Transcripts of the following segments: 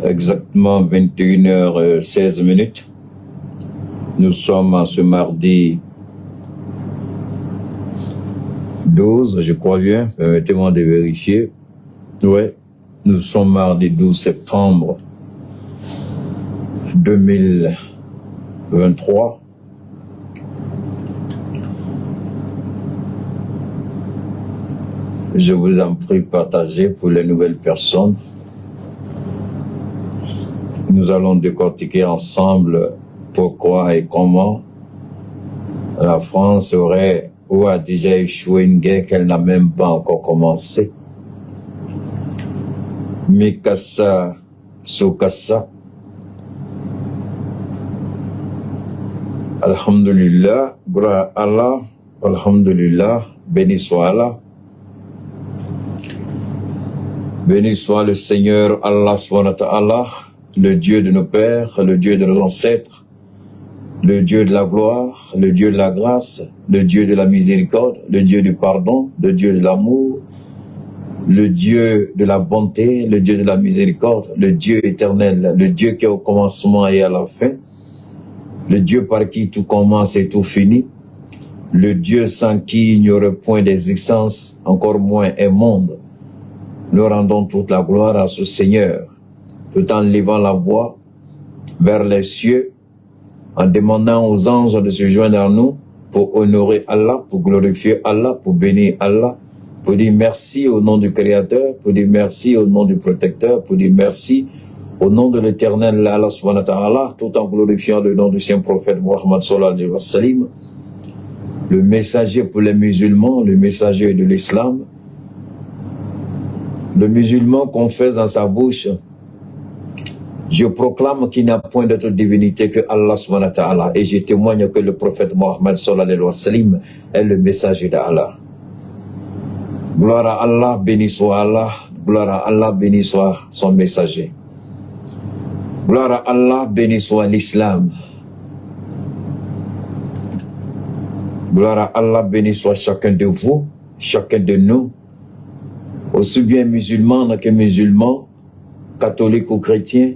Exactement 21h16. Nous sommes en ce mardi 12, je crois bien, permettez-moi de vérifier. Ouais, nous sommes mardi 12 septembre 2023. Je vous en prie, partagez pour les nouvelles personnes. Nous allons décortiquer ensemble pourquoi et comment la France aurait ou a déjà échoué une guerre qu'elle n'a même pas encore commencé. Mikasa Sukasa. Alhamdulillah, Bra Allah, Alhamdulillah, béni soit Allah. Béni soit le Seigneur Allah subhanahu wa ta'ala, le Dieu de nos pères, le Dieu de nos ancêtres, le Dieu de la gloire, le Dieu de la grâce, le Dieu de la miséricorde, le Dieu du pardon, le Dieu de l'amour, le Dieu de la bonté, le Dieu de la miséricorde, le Dieu éternel, le Dieu qui est au commencement et à la fin, le Dieu par qui tout commence et tout finit, le Dieu sans qui il n'y aurait point d'existence, encore moins un monde. Nous rendons toute la gloire à ce Seigneur, tout en levant la voix vers les cieux, en demandant aux anges de se joindre à nous pour honorer Allah, pour glorifier Allah, pour bénir Allah, pour dire merci au nom du Créateur, pour dire merci au nom du Protecteur, pour dire merci au nom de l'Éternel Allah subhanahu wa ta'ala, tout en glorifiant le nom du saint prophète Muhammad sallallahu alayhi wa sallam, le messager pour les musulmans, le messager de l'islam, le musulman confesse dans sa bouche: je proclame qu'il n'y a point d'autre divinité que Allah subhanahu wa ta'ala, et je témoigne que le prophète Muhammad sallallahu alayhi wa sallam est le messager d'Allah. Gloire à Allah, béni soit Allah, gloire à Allah, béni soit son messager. Gloire à Allah, béni soit l'islam. Gloire à Allah, béni soit chacun de vous, chacun de nous, aussi bien musulmans que musulmans, catholiques ou chrétiens.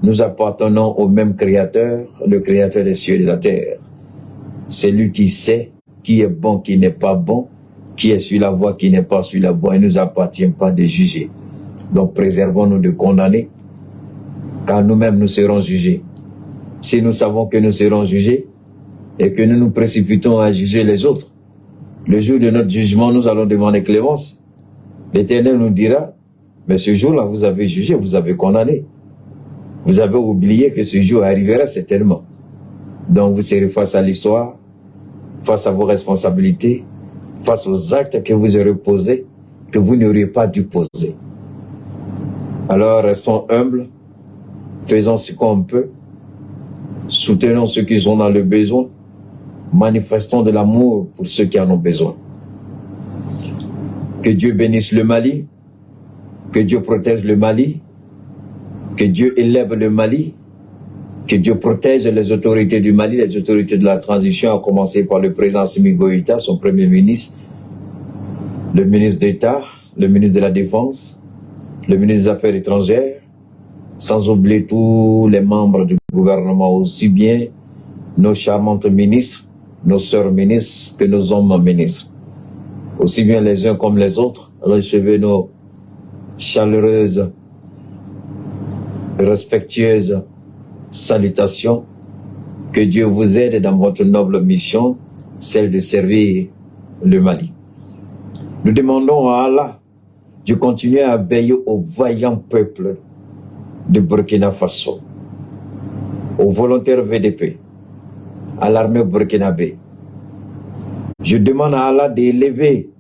Nous appartenons au même Créateur, le Créateur des cieux et de la terre. C'est lui qui sait qui est bon, qui n'est pas bon, qui est sur la voie, qui n'est pas sur la voie. Il ne nous appartient pas de juger. Donc préservons-nous de condamner, car nous-mêmes nous serons jugés. Si nous savons que nous serons jugés et que nous nous précipitons à juger les autres, le jour de notre jugement, nous allons demander clémence. L'Éternel nous dira: mais ce jour-là, vous avez jugé, vous avez condamné. Vous avez oublié que ce jour arrivera certainement. Donc vous serez face à l'histoire, face à vos responsabilités, face aux actes que vous aurez posés, que vous n'auriez pas dû poser. Alors restons humbles, faisons ce qu'on peut, soutenons ceux qui sont dans le besoin, manifestons de l'amour pour ceux qui en ont besoin. Que Dieu bénisse le Mali, que Dieu protège le Mali, que Dieu élève le Mali, que Dieu protège les autorités du Mali, les autorités de la transition, à commencer par le président Assimi Goïta, son premier ministre, le ministre d'État, le ministre de la Défense, le ministre des Affaires étrangères, sans oublier tous les membres du gouvernement, aussi bien nos charmantes ministres, nos sœurs ministres, que nos hommes ministres. Aussi bien les uns comme les autres, recevez nos chaleureuses, respectueuses salutations. Que Dieu vous aide dans votre noble mission, celle de servir le Mali. Nous demandons à Allah de continuer à veiller au vaillant peuple de Burkina Faso, aux volontaires VDP, à l'armée burkinabé. Je demande à Allah d'élever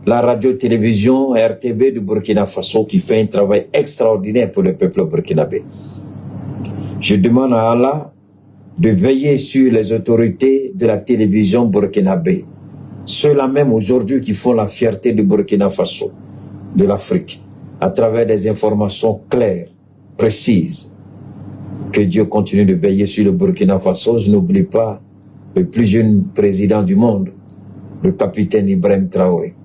la radio-télévision RTB du Burkina Faso qui fait un travail extraordinaire pour le peuple burkinabé. Je demande à Allah de veiller sur les autorités de la télévision burkinabé, ceux-là même aujourd'hui qui font la fierté du Burkina Faso, de l'Afrique, à travers des informations claires, précises. Que Dieu continue de veiller sur le Burkina Faso. Je n'oublie pas le plus jeune président du monde, le capitaine Ibrahim Traoré.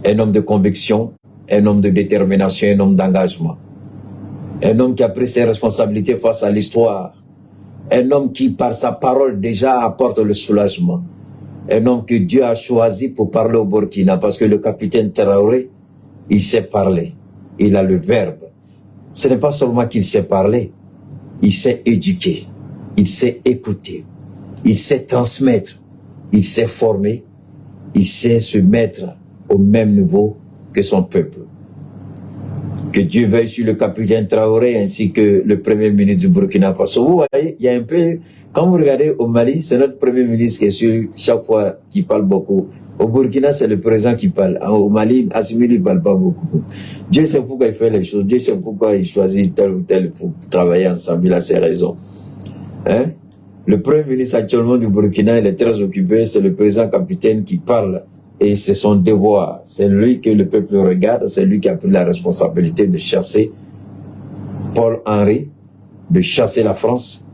Un homme de conviction, un homme de détermination, un homme d'engagement. Un homme qui a pris ses responsabilités face à l'histoire. Un homme qui, par sa parole, déjà apporte le soulagement. Un homme que Dieu a choisi pour parler au Burkina, parce que le capitaine Traoré, il sait parler. Il a le verbe. Ce n'est pas seulement qu'il sait parler, il sait éduquer, il sait écouter, il sait transmettre, il sait former, il sait se mettre au même niveau que son peuple. Que Dieu veille sur le capitaine Traoré ainsi que le premier ministre du Burkina Faso. Vous voyez, il y a un peu, quand vous regardez au Mali, c'est notre premier ministre qui est sur chaque fois qui parle beaucoup. Au Burkina, c'est le président qui parle. Au Mali, Assimi ne parle pas beaucoup. Dieu sait pourquoi il fait les choses. Dieu sait pourquoi il choisit tel ou tel pour travailler ensemble. Il a ses raisons. Hein? Le premier ministre actuellement du Burkina, il est très occupé. C'est le président capitaine qui parle. Et c'est son devoir. C'est lui que le peuple regarde. C'est lui qui a pris la responsabilité de chasser Paul-Henri, de chasser la France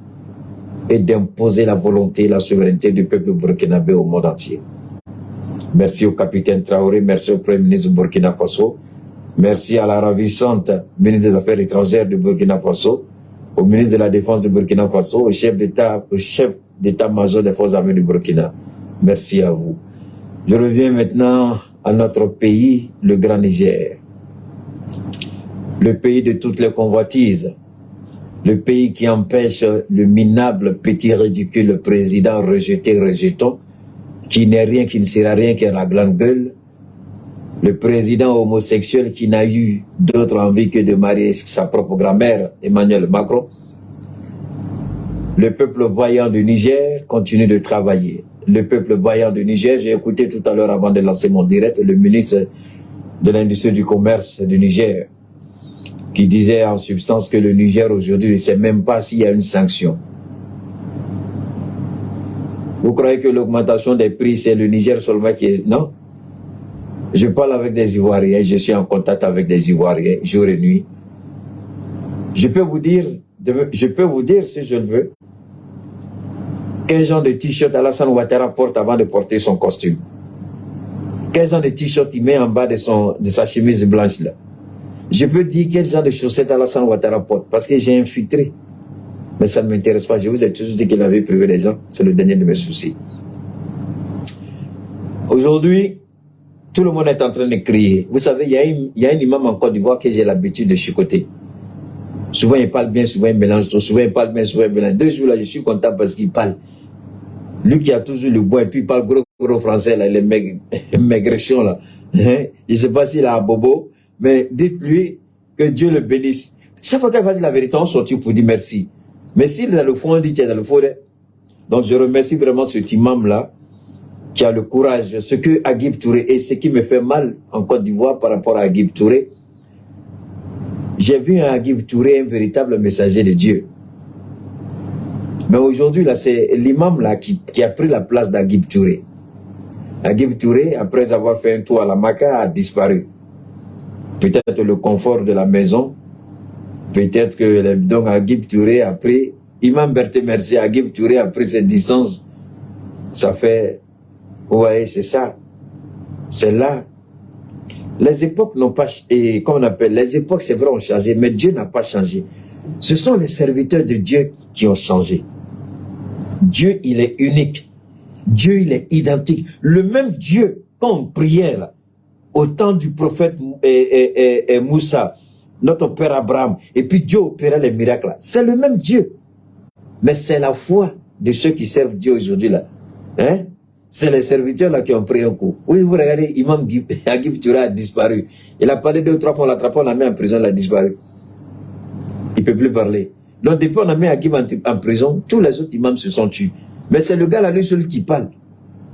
et d'imposer la volonté et la souveraineté du peuple burkinabé au monde entier. Merci au capitaine Traoré, merci au premier ministre du Burkina Faso, merci à la ravissante ministre des Affaires étrangères du Burkina Faso, au ministre de la Défense du Burkina Faso, au chef d'état-major des forces armées du Burkina. Merci à vous. Je reviens maintenant à notre pays, le Grand Niger. Le pays de toutes les convoitises. Le pays qui empêche le minable, petit, ridicule président rejeté, rejeton, qui n'est rien, qui ne sera rien, qui a la grande gueule. Le président homosexuel qui n'a eu d'autre envie que de marier sa propre grand-mère, Emmanuel Macron. Le peuple voyant du Niger continue de travailler. Le peuple voyant du Niger, j'ai écouté tout à l'heure avant de lancer mon direct, le ministre de l'Industrie du Commerce du Niger, qui disait en substance que le Niger aujourd'hui ne sait même pas s'il y a une sanction. Vous croyez que l'augmentation des prix, c'est le Niger seulement qui est... Non. Je parle avec des Ivoiriens, je suis en contact avec des Ivoiriens, jour et nuit. Je peux vous dire si je le veux, quel genre de t-shirt Alassane Ouattara porte avant de porter son costume. Quel genre de t-shirt il met en bas de sa chemise blanche là. Je peux dire quel genre de chaussettes Alassane Ouattara porte, parce que j'ai infiltré. Mais ça ne m'intéresse pas. Je vous ai toujours dit qu'il avait privé les gens. C'est le dernier de mes soucis. Aujourd'hui, tout le monde est en train de crier. Vous savez, il y a un imam en Côte d'Ivoire que j'ai l'habitude de chicoter. Souvent, il parle bien, souvent, il mélange tout. Souvent, il parle bien, souvent, il mélange. 2 jours là, je suis content parce qu'il parle. Lui qui a toujours le bois, et puis il parle gros français, là, les maigrichons, là. Je ne sais pas s'il a un bobo, mais dites-lui que Dieu le bénisse. Chaque fois qu'il va dire la vérité, on sortit pour dire merci. Mais s'il est dans le fond, on dit qu'il est dans le fond. Donc je remercie vraiment cet imam-là qui a le courage. Ce que Agib Touré, et ce qui me fait mal en Côte d'Ivoire par rapport à Agib Touré, j'ai vu un Agib Touré, un véritable messager de Dieu. Mais aujourd'hui, là, c'est l'imam là qui a pris la place d'Agib Touré. Agib Touré, après avoir fait un tour à la Maka, a disparu. Peut-être le confort de la maison, peut-être que donc Agib Touré a pris, Imam Berté Merci, Agib Touré a pris ses distances. Ça fait, vous voyez, c'est ça. C'est là. Les époques n'ont pas, et comme on appelle, les époques, c'est vrai, ont changé, mais Dieu n'a pas changé. Ce sont les serviteurs de Dieu qui ont changé. Dieu, il est unique. Dieu, il est identique. Le même Dieu, quand on priait là, au temps du prophète Moussa, notre père Abraham, et puis Dieu opérait les miracles là. C'est le même Dieu. Mais c'est la foi de ceux qui servent Dieu aujourd'hui là. Hein? C'est les serviteurs là qui ont pris un coup. Oui, vous regardez, Imam Agib Touré a disparu. Il a parlé 2 ou 3 fois, on l'a attrapé, on l'a mis en prison, il a disparu. Il ne peut plus parler. Donc depuis on a mis Agib en prison, tous les autres imams se sont tués. Mais c'est le gars là, lui seul qui parle.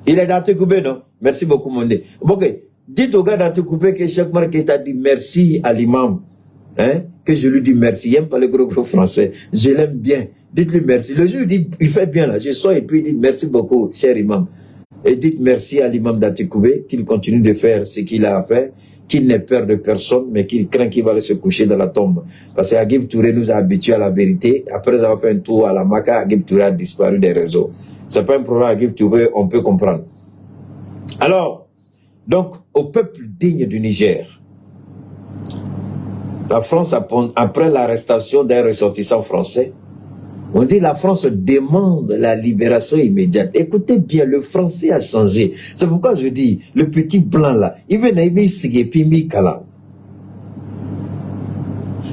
Il est dans te couper, non? Merci beaucoup, Mondé. Ok, dites au gars dans te couper que Cheikh Marquet t'a dit merci à l'imam. Hein? Que je lui dis merci. Il n'aime pas le gros français. Je l'aime bien. Dites-lui merci. Le jour, il dit, il fait bien là. Je sors et puis il dit merci beaucoup, cher imam. Et dites merci à l'imam d'Atekoubé, qu'il continue de faire ce qu'il a à faire, qu'il n'ait peur de personne, mais qu'il craint qu'il va aller se coucher dans la tombe. Parce que Agib Touré nous a habitués à la vérité. Après avoir fait un tour à la Maka, Agib Touré a disparu des réseaux. C'est pas un problème, Agib Touré, on peut comprendre. Alors, donc, au peuple digne du Niger, La France, après l'arrestation d'un ressortissant français, on dit la France demande la libération immédiate. Écoutez bien, le français a changé. C'est pourquoi je dis, le petit blanc là, il vient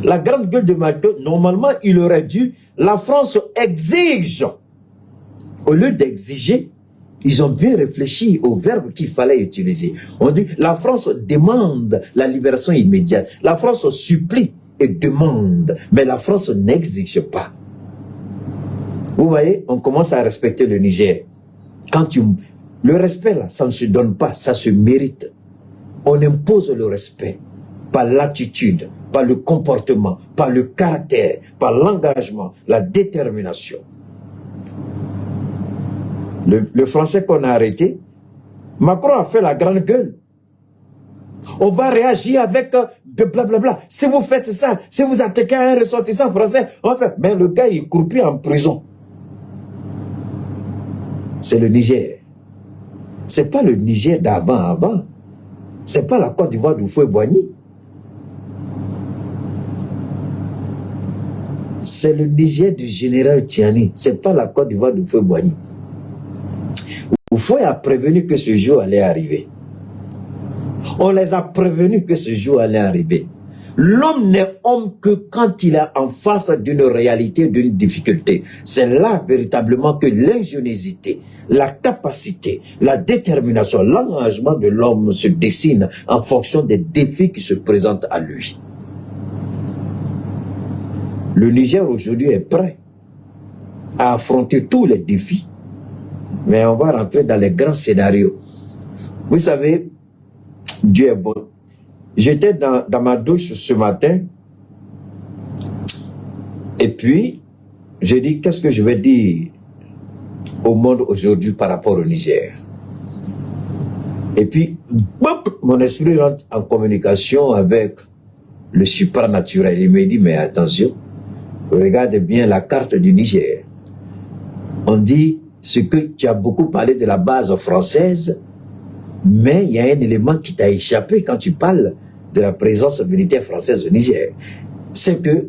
la grande gueule de Macron, normalement, il aurait dû, la France exige. Au lieu d'exiger, ils ont bien réfléchi au verbe qu'il fallait utiliser. On dit, la France demande la libération immédiate. La France supplie et demande, mais la France n'exige pas. Vous voyez, on commence à respecter le Niger. Le respect là, ça ne se donne pas, ça se mérite. On impose le respect par l'attitude, par le comportement, par le caractère, par l'engagement, la détermination. Le Français qu'on a arrêté, Macron a fait la grande gueule. On va réagir avec blablabla. Si vous faites ça, si vous attaquez un ressortissant français, on fait. Mais le gars, il croupit en prison. C'est le Niger. C'est pas le Niger d'avant. C'est pas la Côte d'Ivoire d'Houphouët-Boigny. C'est le Niger du général Tiani. C'est pas la Côte d'Ivoire d'Houphouët-Boigny. Houphouët a prévenu que ce jour allait arriver. On les a prévenus que ce jour allait arriver. L'homme n'est homme que quand il est en face d'une réalité, d'une difficulté. C'est là véritablement que l'ingéniosité, la capacité, la détermination, l'engagement de l'homme se dessine en fonction des défis qui se présentent à lui. Le Niger aujourd'hui est prêt à affronter tous les défis, mais on va rentrer dans les grands scénarios. Vous savez, Dieu est bon. J'étais dans ma douche ce matin et puis j'ai dit, qu'est-ce que je vais dire au monde aujourd'hui par rapport au Niger? Et puis, mon esprit rentre en communication avec le supranaturel. Il me dit, mais attention, regarde bien la carte du Niger. On dit, ce que tu as beaucoup parlé de la base française, mais il y a un élément qui t'a échappé quand tu parles de la présence militaire française au Niger. C'est que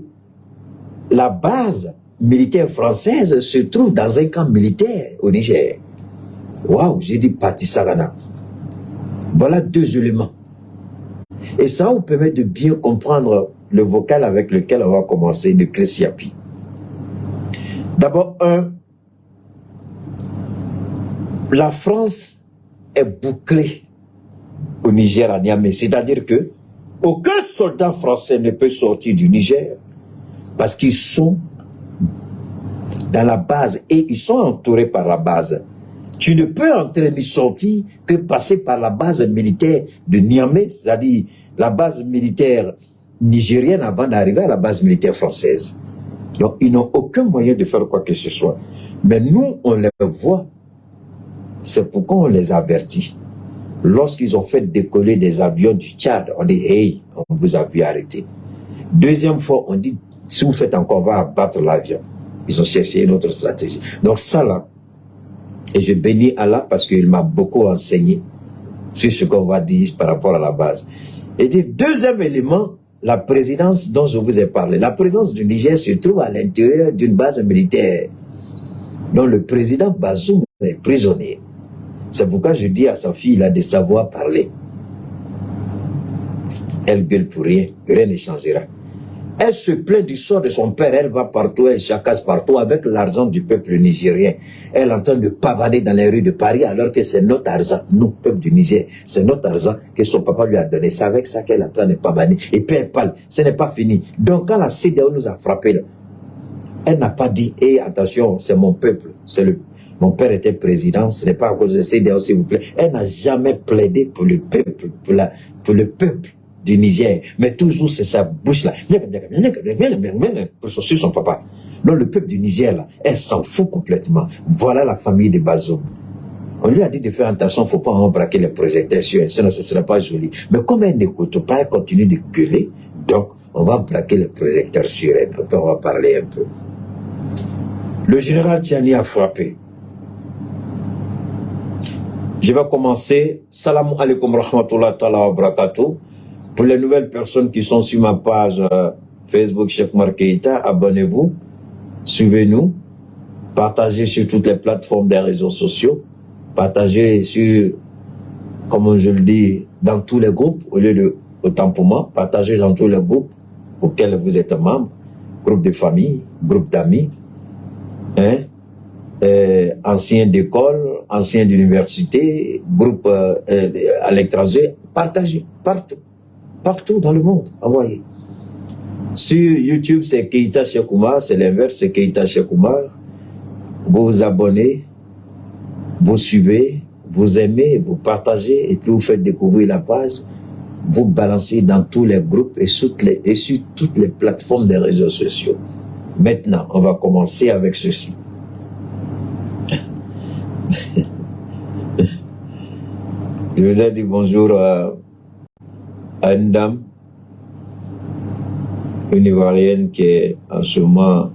la base militaire française se trouve dans un camp militaire au Niger. Waouh, j'ai dit Pati Sagana. Voilà deux éléments. Et ça vous permet de bien comprendre le vocal avec lequel on va commencer de Kressiapi. D'abord, la France est bouclée au Niger à Niamey. C'est-à-dire que aucun soldat français ne peut sortir du Niger parce qu'ils sont dans la base et ils sont entourés par la base. Tu ne peux entrer ni sortir que passer par la base militaire de Niamey, c'est-à-dire la base militaire nigérienne avant d'arriver à la base militaire française. Donc ils n'ont aucun moyen de faire quoi que ce soit. Mais nous, on les voit. C'est pourquoi on les avertit. Lorsqu'ils ont fait décoller des avions du Tchad, on dit « Hey, on vous a vu arrêter ». Deuxième fois, on dit « Si vous faites encore, on va abattre l'avion ». Ils ont cherché une autre stratégie. Donc ça là, et je bénis Allah parce qu'il m'a beaucoup enseigné sur ce qu'on va dire par rapport à la base. Et dit, deuxième élément, la présidence dont je vous ai parlé. La présidence du Niger se trouve à l'intérieur d'une base militaire dont le président Bazoum est prisonnier. C'est pourquoi je dis à sa fille, il a des savoirs parler. Elle gueule pour rien, rien ne changera. Elle se plaint du sort de son père, elle va partout, elle chacasse partout avec l'argent du peuple nigérien. Elle est en train de pavaner dans les rues de Paris alors que c'est notre argent, nous, peuple du Niger, c'est notre argent que son papa lui a donné. C'est avec ça qu'elle est en train de pavaner. Et puis elle parle, ce n'est pas fini. Donc quand la CEDEAO nous a frappé, là, elle n'a pas dit, hey, attention, c'est mon peuple, mon père était président, ce n'est pas à cause de CEDEAO, s'il vous plaît. Elle n'a jamais plaidé pour le peuple, pour le peuple du Niger. Mais toujours, c'est sa bouche-là. Pour sur son papa. Donc, le peuple du Niger, là, elle s'en fout complètement. Voilà la famille de Bazoum. On lui a dit de faire attention, il ne faut pas embraquer les projecteurs sur elle, sinon ce ne sera pas joli. Mais comme elle n'écoute pas, elle continue de gueuler. Donc, on va braquer les projecteurs sur elle. Donc, on va parler un peu. Le général Tiani a frappé. Je vais commencer. Salam alaikum rahmatullah ta'ala wa barakatuh. Pour les nouvelles personnes qui sont sur ma page Facebook Cheikh Oumar Keïta, abonnez-vous, suivez-nous, partagez sur toutes les plateformes des réseaux sociaux, partagez sur, comme je le dis, dans tous les groupes, au lieu de autant pour moi, partagez dans tous les groupes auxquels vous êtes membre, groupe de famille, groupe d'amis, hein, anciens d'école, anciens d'université, groupe à l'étranger, partagez partout. Partout dans le monde, envoyez. Sur YouTube, c'est Keïta Cheikh Oumar, c'est l'inverse, c'est Keïta Cheikh Oumar. Vous vous abonnez, vous suivez, vous aimez, vous partagez, et puis vous faites découvrir la page, vous balancez dans tous les groupes et sur toutes les plateformes des réseaux sociaux. Maintenant, on va commencer avec ceci. Je voudrais dire bonjour à une dame, une Ivoirienne qui est en ce moment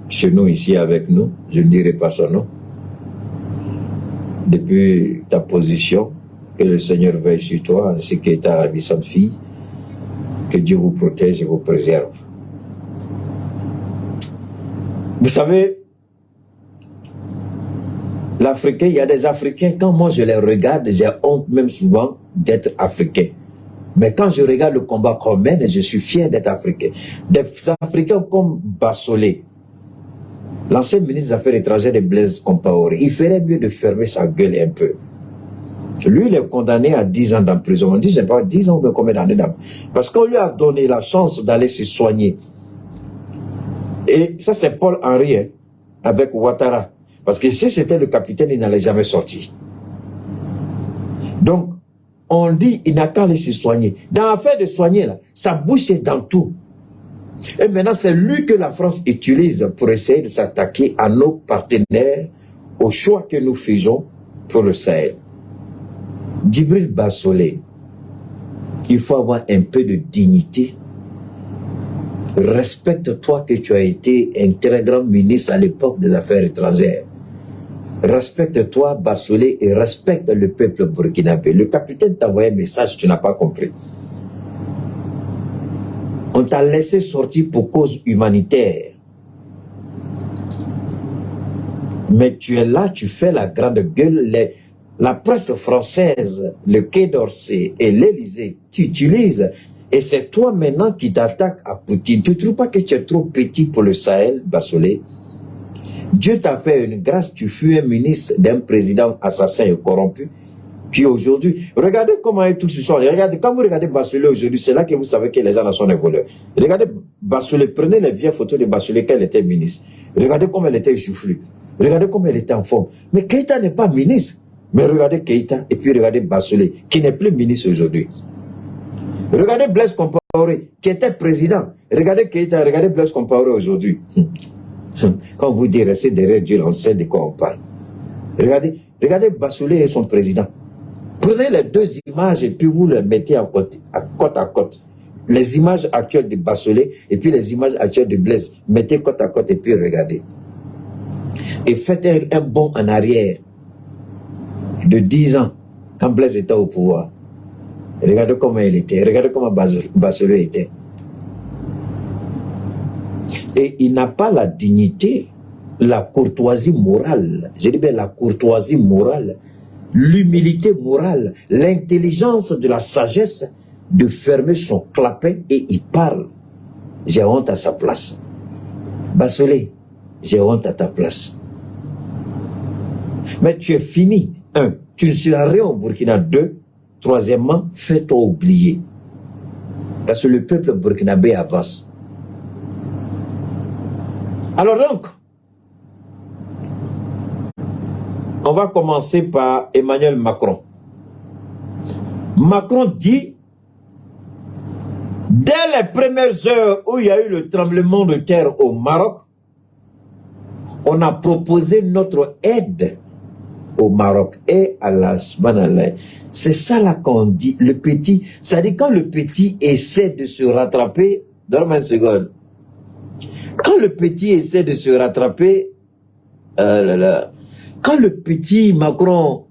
chez nous, ici avec nous, je ne dirai pas son nom. Depuis ta position, que le Seigneur veille sur toi, ainsi que ta ravissante fille, que Dieu vous protège et vous préserve. Vous savez, l'Africain, il y a des Africains, quand moi je les regarde, j'ai honte même souvent d'être Africain. Mais quand je regarde le combat qu'on mène, je suis fier d'être Africain. Des Africains comme Bassolé, l'ancien ministre des Affaires étrangères de Blaise Compaoré, il ferait mieux de fermer sa gueule un peu. Lui, il est condamné à 10 ans d'emprisonnement. On dit, je ne sais pas, 10 ans ou combien d'années d'emprisonnement. Parce qu'on lui a donné la chance d'aller se soigner. Et ça, c'est Paul Henry, hein, avec Ouattara. Parce que si c'était le capitaine, il n'allait jamais sortir. Donc, on dit, il n'a qu'à aller se soigner. Dans l'affaire de soigner, là, sa bouche est dans tout. Et maintenant, c'est lui que la France utilise pour essayer de s'attaquer à nos partenaires, au choix que nous faisons pour le Sahel. Djibril Bassolé, il faut avoir un peu de dignité. Respecte-toi que tu as été un très grand ministre à l'époque des Affaires étrangères. Respecte-toi, Bassolé, et respecte le peuple burkinabé. Le capitaine t'a envoyé un message, tu n'as pas compris. On t'a laissé sortir pour cause humanitaire. Mais tu es là, tu fais la grande gueule. La presse française, le Quai d'Orsay et l'Élysée, tu utilises. Et c'est toi maintenant qui t'attaques à Poutine. Tu ne trouves pas que tu es trop petit pour le Sahel, Bassolé? Dieu t'a fait une grâce, tu fus un ministre d'un président assassin et corrompu, qui aujourd'hui, regardez comment ils tous se sont. Regardez, quand vous regardez Bassolé aujourd'hui, c'est là que vous savez que les gens sont des voleurs. Regardez Bassolé, prenez les vieilles photos de Bassolé quand elle était ministre. Regardez comment elle était joufflue. Regardez comment elle était en forme. Mais Keïta n'est pas ministre. Mais regardez Keïta et puis regardez Bassolé, qui n'est plus ministre aujourd'hui. Regardez Blaise Compaoré, qui était président. Regardez Keïta, regardez Blaise Compaoré aujourd'hui. Quand vous dites restez derrière Dieu, on sait de quoi on parle. Regardez Bassolé et son président. Prenez les deux images et puis vous les mettez côte à côte. Les images actuelles de Bassolé et puis les images actuelles de Blaise. Mettez côte à côte et puis regardez. Et faites un bond en arrière de 10 ans quand Blaise était au pouvoir. Regardez comment il était. Regardez comment Bassolé était. Et il n'a pas la dignité, la courtoisie morale, je dis bien la courtoisie morale, l'humilité morale, l'intelligence de la sagesse de fermer son clapet et il parle. J'ai honte à sa place. Bassolé, j'ai honte à ta place. Mais tu es fini. 1. Tu ne seras rien au Burkina. 2. Troisièmement, fais-toi oublier. Parce que le peuple burkinabé avance. Alors donc, on va commencer par Emmanuel Macron. Macron dit, dès les premières heures où il y a eu le tremblement de terre au Maroc, on a proposé notre aide au Maroc et à la Sbanalais. C'est ça là qu'on dit, le petit, c'est-à-dire quand le petit essaie de se rattraper, donne-moi une seconde. Quand le petit essaie de se rattraper, quand le petit Macron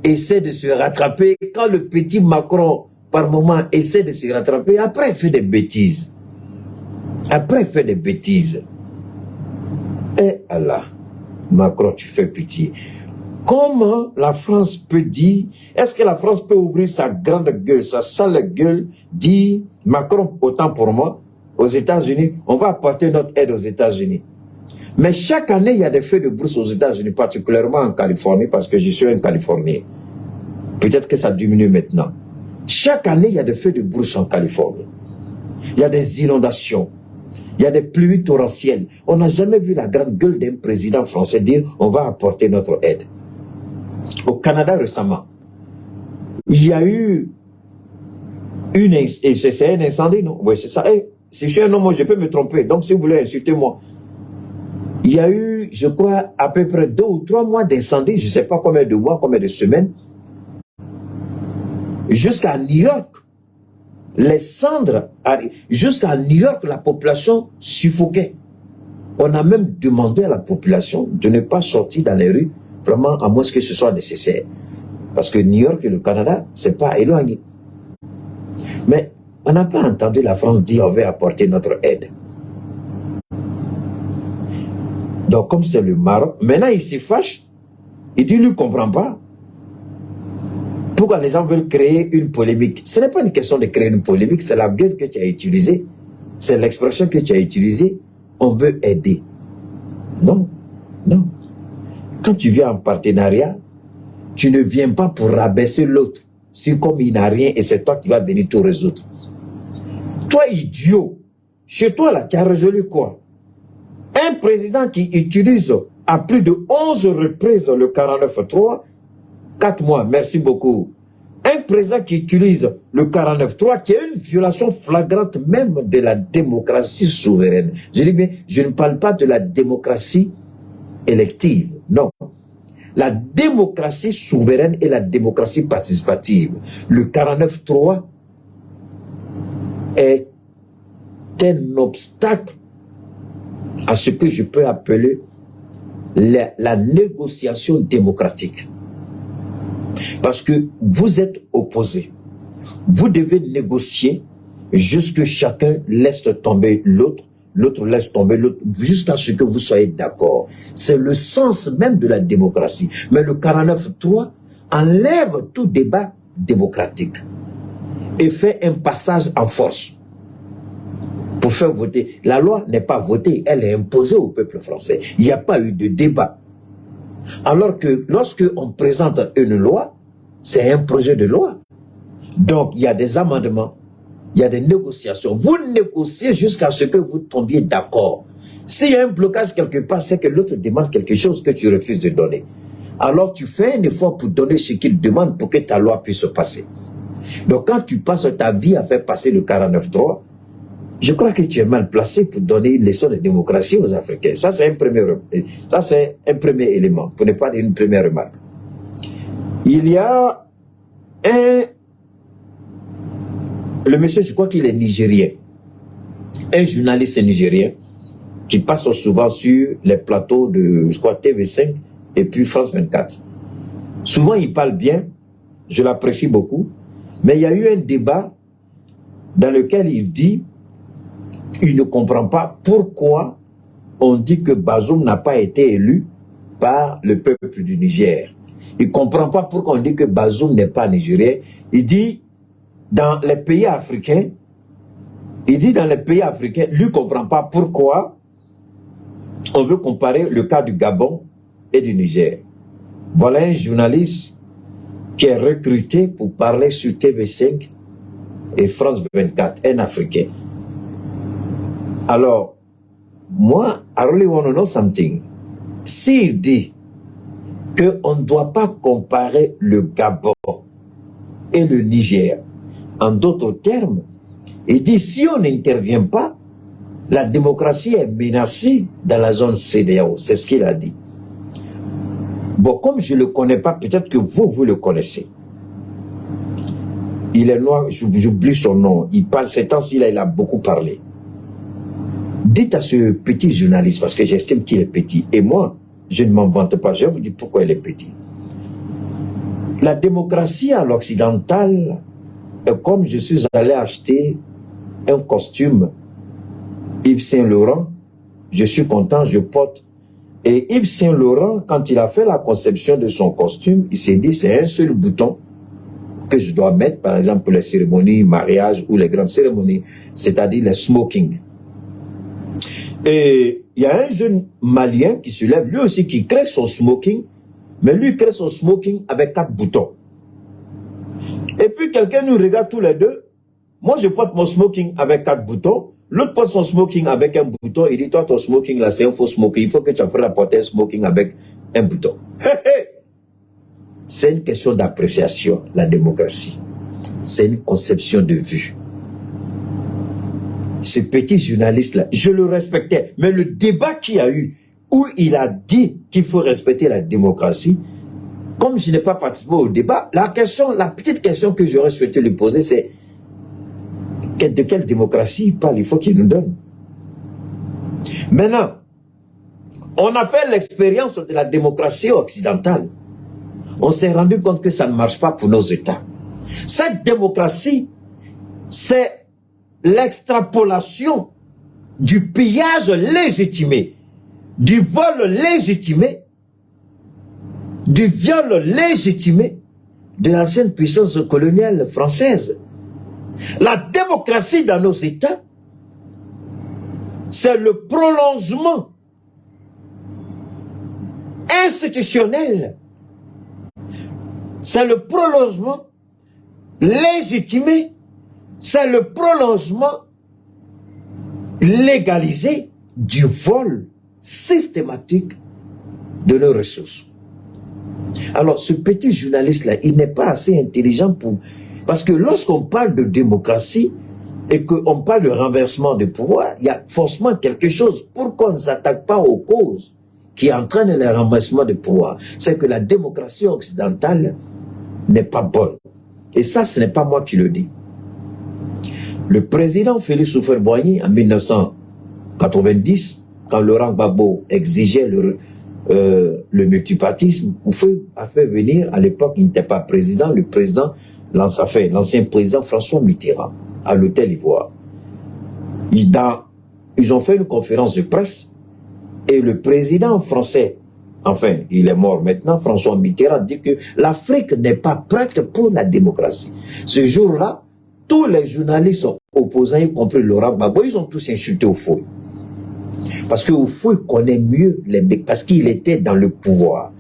essaie de se rattraper, quand le petit Macron par moment, essaie de se rattraper, après il fait des bêtises. Après il fait des bêtises. Eh Allah, Macron, tu fais pitié. Comment la France peut dire, est-ce que la France peut ouvrir sa grande gueule, sa sale gueule, dire, Macron, autant pour moi, aux États-Unis, on va apporter notre aide aux États-Unis. Mais chaque année, il y a des feux de brousse aux États-Unis, particulièrement en Californie, parce que je suis un Californien. Peut-être que ça diminue maintenant. Chaque année, il y a des feux de brousse en Californie. Il y a des inondations. Il y a des pluies torrentielles. On n'a jamais vu la grande gueule d'un président français dire on va apporter notre aide. Au Canada récemment, il y a eu c'est un incendie, non? Oui, c'est ça. Si je suis un homme, je peux me tromper. Donc, si vous voulez insulter moi, il y a eu, je crois, à peu près 2 ou 3 mois d'incendie, je ne sais pas combien de mois, combien de semaines, jusqu'à New York. Les cendres arrivent. Jusqu'à New York, la population suffoquait. On a même demandé à la population de ne pas sortir dans les rues, vraiment, à moins que ce soit nécessaire. Parce que New York et le Canada, c'est pas éloigné. Mais on n'a pas entendu la France dire on va apporter notre aide. Donc, comme c'est le Maroc, maintenant il se fâche. Il dit, lui, ne comprend pas. Pourquoi les gens veulent créer une polémique? Ce n'est pas une question de créer une polémique, c'est la gueule que tu as utilisée. C'est l'expression que tu as utilisée. On veut aider. Non, non. Quand tu viens en partenariat, tu ne viens pas pour rabaisser l'autre. Si comme il n'a rien et c'est toi qui vas venir tout résoudre. Toi, idiot, chez toi là, tu as résolu quoi? Un président qui utilise à plus de 11 reprises le 49.3, 4 mois, merci beaucoup. Un président qui utilise le 49.3, qui est une violation flagrante même de la démocratie souveraine. Je dis bien, je ne parle pas de la démocratie élective, non. La démocratie souveraine et la démocratie participative. Le 49.3 est un obstacle à ce que je peux appeler la négociation démocratique. Parce que vous êtes opposés. Vous devez négocier jusqu'à chacun laisse tomber l'autre, l'autre laisse tomber l'autre, jusqu'à ce que vous soyez d'accord. C'est le sens même de la démocratie. Mais le 49.3 enlève tout débat démocratique et fait un passage en force pour faire voter. La loi n'est pas votée, elle est imposée au peuple français. Il n'y a pas eu de débat. Alors que lorsque on présente une loi, c'est un projet de loi. Donc, il y a des amendements, il y a des négociations. Vous négociez jusqu'à ce que vous tombiez d'accord. S'il y a un blocage quelque part, c'est que l'autre demande quelque chose que tu refuses de donner. Alors, tu fais un effort pour donner ce qu'il demande pour que ta loi puisse passer. Donc, quand tu passes ta vie à faire passer le 49.3, je crois que tu es mal placé pour donner une leçon de démocratie aux Africains. Ça, c'est un premier élément, pour ne pas dire une première remarque. Il y a le monsieur, je crois qu'il est nigérien, un journaliste nigérien qui passe souvent sur les plateaux de, je crois, TV5 et puis France 24. Souvent, il parle bien, je l'apprécie beaucoup, mais il y a eu un débat dans lequel il dit il ne comprend pas pourquoi on dit que Bazoum n'a pas été élu par le peuple du Niger. Il ne comprend pas pourquoi on dit que Bazoum n'est pas nigérien. Il dit, dans les pays africains, lui ne comprend pas pourquoi on veut comparer le cas du Gabon et du Niger. Voilà un journaliste qui est recruté pour parler sur TV5 et France 24, un Africain. Alors, moi, I really want to know something. S'il dit qu'on ne doit pas comparer le Gabon et le Niger, en d'autres termes, il dit si on n'intervient pas, la démocratie est menacée dans la zone CEDEAO. C'est ce qu'il a dit. Bon, comme je ne le connais pas, peut-être que vous le connaissez. Il est noir, j'oublie son nom. Il parle, ces temps-ci, il a beaucoup parlé. Dites à ce petit journaliste, parce que j'estime qu'il est petit, et moi, je ne m'en vante pas, je vais vous dire pourquoi il est petit. La démocratie à l'occidental Et comme je suis allé acheter un costume Yves Saint Laurent, je suis content, je porte. Et Yves Saint Laurent, quand il a fait la conception de son costume, il s'est dit c'est un seul bouton que je dois mettre, par exemple pour les cérémonies, mariage ou les grandes cérémonies, c'est-à-dire les smoking. Et il y a un jeune Malien qui se lève, lui aussi qui crée son smoking, mais lui crée son smoking avec 4 boutons. Et puis quelqu'un nous regarde tous les deux. Moi je porte mon smoking avec 4 boutons, l'autre porte son smoking avec un bouton. Il dit toi ton smoking là c'est un faux smoking, il faut que tu apprennes à porter un smoking avec un bouton. C'est une question d'appréciation, la démocratie. C'est une conception de vue. Ce petit journaliste-là, je le respectais. Mais le débat qu'il y a eu, où il a dit qu'il faut respecter la démocratie, comme je n'ai pas participé au débat, la petite question que j'aurais souhaité lui poser, c'est de quelle démocratie il parle, il faut qu'il nous donne. Maintenant, on a fait l'expérience de la démocratie occidentale. On s'est rendu compte que ça ne marche pas pour nos États. Cette démocratie, c'est l'extrapolation du pillage légitimé, du vol légitimé, du viol légitimé de l'ancienne puissance coloniale française. La démocratie dans nos États, c'est le prolongement institutionnel, c'est le prolongement légitimé, c'est le prolongement légalisé du vol systématique de nos ressources. Alors, ce petit journaliste-là, il n'est pas assez intelligent pour... Parce que lorsqu'on parle de démocratie et qu'on parle de renversement de pouvoir, il y a forcément quelque chose. Pourquoi on ne s'attaque pas aux causes qui entraînent le renversement de pouvoir? C'est que la démocratie occidentale n'est pas bonne. Et ça, ce n'est pas moi qui le dis. Le président Félix Houphouët-Boigny, en 1990, quand Laurent Gbagbo exigeait le multipartisme, Houphouët a fait venir, à l'époque, il n'était pas président, le président, l'ancien président François Mitterrand, à l'hôtel Ivoire. Ils ont fait une conférence de presse et le président français, enfin, il est mort maintenant, François Mitterrand dit que l'Afrique n'est pas prête pour la démocratie. Ce jour-là, tous les journalistes opposants, y compris Laurent Gbagbo, ils ont tous insulté Houphouët. Parce que Houphouët connaît mieux les mecs, parce qu'il était dans le pouvoir.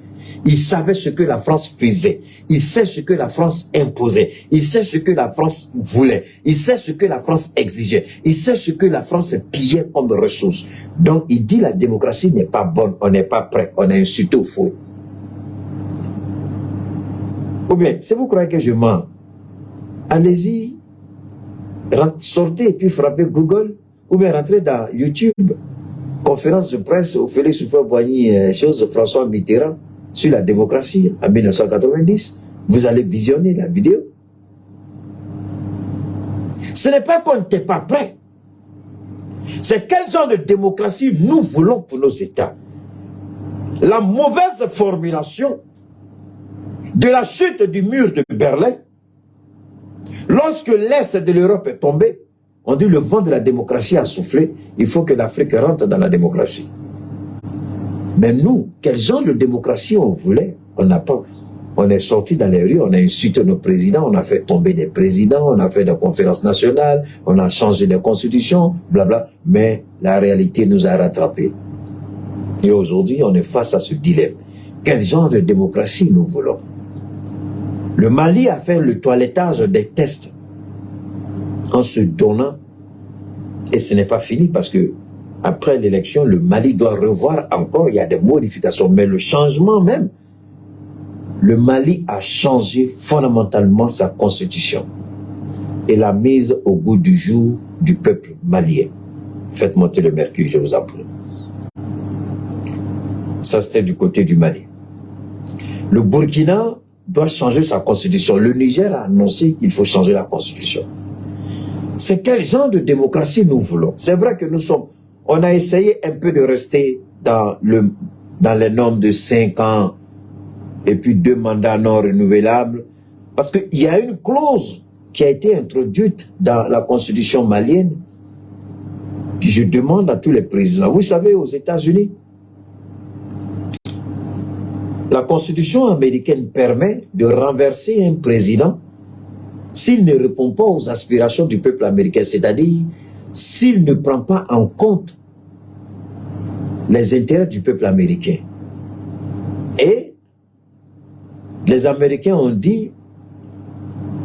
Il savait ce que la France faisait. Il sait ce que la France imposait. Il sait ce que la France voulait. Il sait ce que la France exigeait. Il sait ce que la France pillait comme ressource. Donc, il dit la démocratie n'est pas bonne. On n'est pas prêt. On a insulté Houphouët. Ou bien, si vous croyez que je mens, allez-y, sortez et puis frappez Google, ou bien rentrez dans YouTube, conférence de presse au Félix Houphouët-Boigny, François Mitterrand, sur la démocratie en 1990. Vous allez visionner la vidéo. Ce n'est pas qu'on n'était pas prêt. C'est quel genre de démocratie nous voulons pour nos États. La mauvaise formulation de la chute du mur de Berlin, lorsque l'Est de l'Europe est tombé, on dit le vent de la démocratie a soufflé, il faut que l'Afrique rentre dans la démocratie. Mais nous, quel genre de démocratie on voulait? On n'a pas. On est sorti dans les rues, on a insulté nos présidents, on a fait tomber des présidents, on a fait des conférences nationales, on a changé des constitutions, blabla. Mais la réalité nous a rattrapés. Et aujourd'hui, on est face à ce dilemme. Quel genre de démocratie nous voulons? Le Mali a fait le toilettage des tests en se donnant, et ce n'est pas fini parce que après l'élection, le Mali doit revoir encore, il y a des modifications, mais le changement même, le Mali a changé fondamentalement sa constitution et l'a mise au goût du jour du peuple malien. Faites monter le mercure, je vous en prie. Ça, c'était du côté du Mali. Le Burkina doit changer sa constitution. Le Niger a annoncé qu'il faut changer la constitution. C'est quel genre de démocratie nous voulons? C'est vrai que on a essayé un peu de rester dans les normes de 5 ans et puis 2 mandats non renouvelables, parce qu'il y a une clause qui a été introduite dans la constitution malienne, je demande à tous les présidents, vous savez, aux États-Unis, la constitution américaine permet de renverser un président s'il ne répond pas aux aspirations du peuple américain, c'est-à-dire s'il ne prend pas en compte les intérêts du peuple américain. Et les Américains ont dit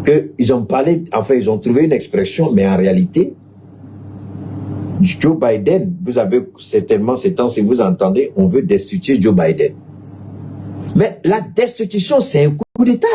qu'ils ont parlé, enfin ils ont trouvé une expression, mais en réalité, Joe Biden, vous avez certainement ces temps, si vous entendez, on veut destituer Joe Biden. Mais la destitution, c'est un coup d'État.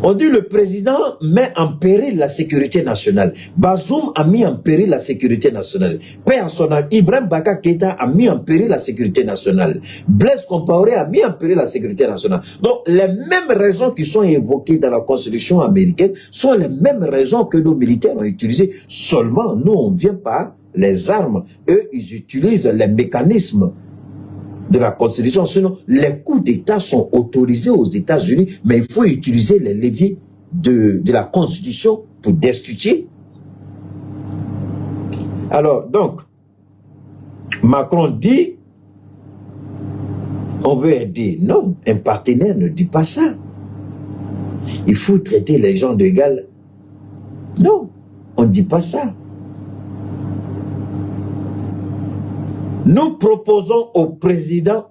On dit le président met en péril la sécurité nationale. Bazoum a mis en péril la sécurité nationale. Paix à son âme, Ibrahim Baka Keïta a mis en péril la sécurité nationale. Blaise Compaoré a mis en péril la sécurité nationale. Donc les mêmes raisons qui sont évoquées dans la constitution américaine sont les mêmes raisons que nos militaires ont utilisées. Seulement, nous, on ne vient pas les armes. Eux, ils utilisent les mécanismes de la Constitution. Sinon, les coups d'État sont autorisés aux États-Unis, mais il faut utiliser les leviers de la Constitution pour destituer. Alors, donc, Macron dit, on veut aider. Non, un partenaire ne dit pas ça. Il faut traiter les gens d'égal. Non, on ne dit pas ça. Nous proposons au président,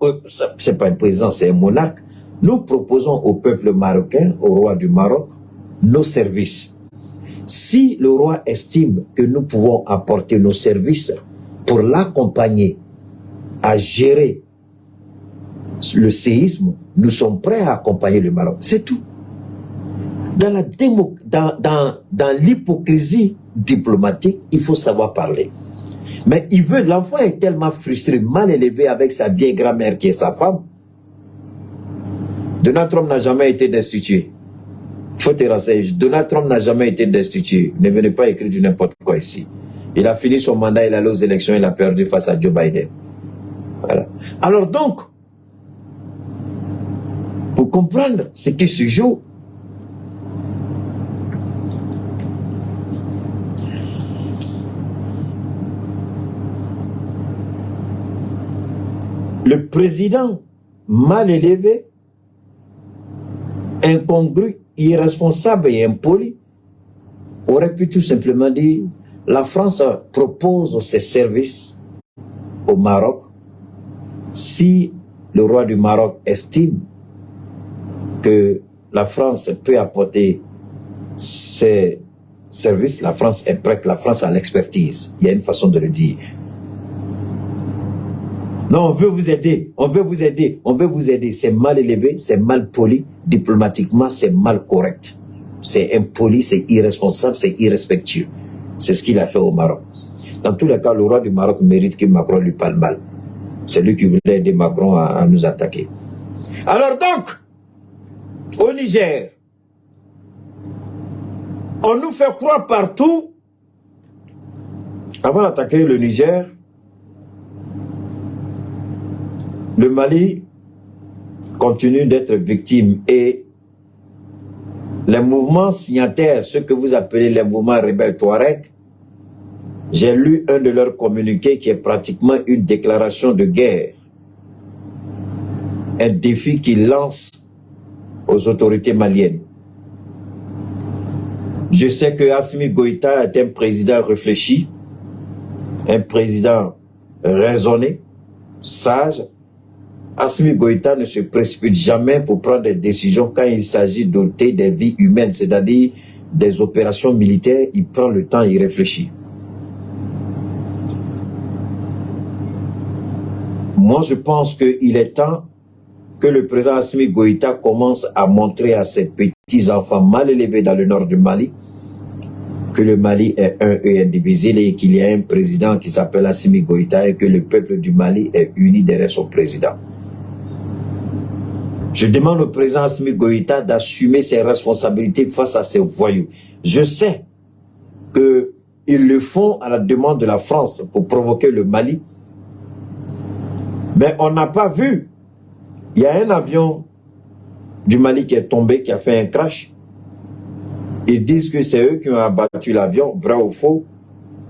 c'est pas un président, c'est un monarque, nous proposons au peuple marocain, au roi du Maroc, nos services. Si le roi estime que nous pouvons apporter nos services pour l'accompagner à gérer le séisme, nous sommes prêts à accompagner le Maroc. C'est tout. Dans l'hypocrisie diplomatique, il faut savoir parler. Mais l'enfant est tellement frustré, mal élevé avec sa vieille grand-mère qui est sa femme. Donald Trump n'a jamais été destitué. Faut te renseigner, Donald Trump n'a jamais été destitué. Ne venez pas écrire du n'importe quoi ici. Il a fini son mandat, il est allé aux élections, il a perdu face à Joe Biden. Voilà. Alors donc, pour comprendre ce qui se joue, le président mal élevé, incongru, irresponsable et impoli aurait pu tout simplement dire la France propose ses services au Maroc si le roi du Maroc estime que la France peut apporter ses services, la France est prête, la France a l'expertise. Il y a une façon de le dire. Non, on veut vous aider, on veut vous aider, on veut vous aider. C'est mal élevé, c'est mal poli, diplomatiquement, c'est mal correct. C'est impoli, c'est irresponsable, c'est irrespectueux. C'est ce qu'il a fait au Maroc. Dans tous les cas, le roi du Maroc mérite que Macron lui parle mal. C'est lui qui voulait aider Macron à nous attaquer. Alors donc, au Niger, on nous fait croire partout, avant d'attaquer le Niger, le Mali continue d'être victime et les mouvements signataires, ceux que vous appelez les mouvements rebelles Touareg, j'ai lu un de leurs communiqués qui est pratiquement une déclaration de guerre, un défi qu'ils lancent aux autorités maliennes. Je sais que Assimi Goïta est un président réfléchi, un président raisonné, sage. Assimi Goïta ne se précipite jamais pour prendre des décisions quand il s'agit d'ôter des vies humaines, c'est-à-dire des opérations militaires. Il prend le temps, il réfléchit. Moi, je pense qu'il est temps que le président Assimi Goïta commence à montrer à ses petits-enfants mal élevés dans le nord du Mali que le Mali est un et indivisible et qu'il y a un président qui s'appelle Assimi Goïta et que le peuple du Mali est uni derrière son président. Je demande au président Assimi Goïta d'assumer ses responsabilités face à ces voyous. Je sais qu'ils le font à la demande de la France pour provoquer le Mali. Mais on n'a pas vu. Il y a un avion du Mali qui est tombé, qui a fait un crash. Ils disent que c'est eux qui ont abattu l'avion, vrai ou faux.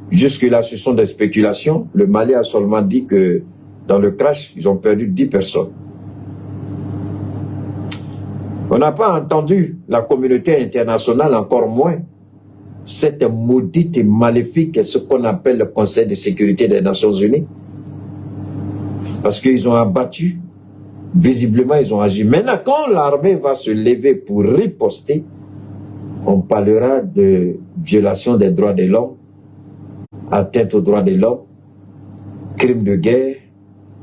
Jusque-là, ce sont des spéculations. Le Mali a seulement dit que dans le crash, ils ont perdu 10 personnes. On n'a pas entendu la communauté internationale, encore moins cette maudite et maléfique, ce qu'on appelle le Conseil de sécurité des Nations Unies. Parce qu'ils ont abattu, visiblement ils ont agi. Maintenant, quand l'armée va se lever pour riposter, on parlera de violation des droits de l'homme, atteinte aux droits de l'homme, crime de guerre,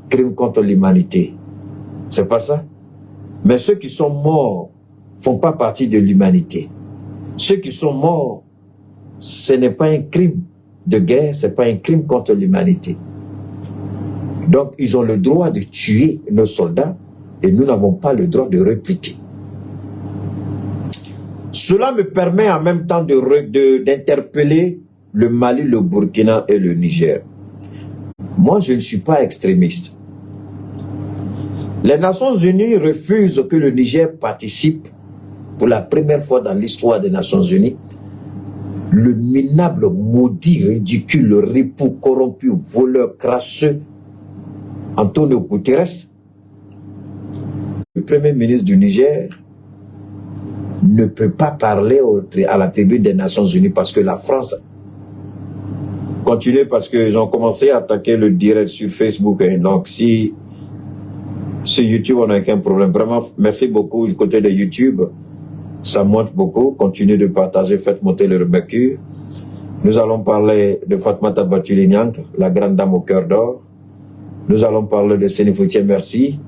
crime contre l'humanité. C'est pas ça? Mais ceux qui sont morts ne font pas partie de l'humanité. Ceux qui sont morts, ce n'est pas un crime de guerre, ce n'est pas un crime contre l'humanité. Donc, ils ont le droit de tuer nos soldats et nous n'avons pas le droit de répliquer. Cela me permet en même temps d'interpeller le Mali, le Burkina et le Niger. Moi, je ne suis pas extrémiste. Les Nations Unies refusent que le Niger participe pour la première fois dans l'histoire des Nations Unies. Le minable, maudit, ridicule, ripou, corrompu, voleur, crasseux, Antonio Guterres, le Premier ministre du Niger, ne peut pas parler à la tribune des Nations Unies parce que la France continue, parce qu'ils ont commencé à attaquer le direct sur Facebook. Et donc, si sur YouTube, on n'a aucun problème. Vraiment, merci beaucoup du côté de YouTube. Ça monte beaucoup. Continuez de partager, faites monter le mercure. Nous allons parler de Fatmata Batuli-Niang, la grande dame au cœur d'or. Nous allons parler de Sénéfoutier Merci.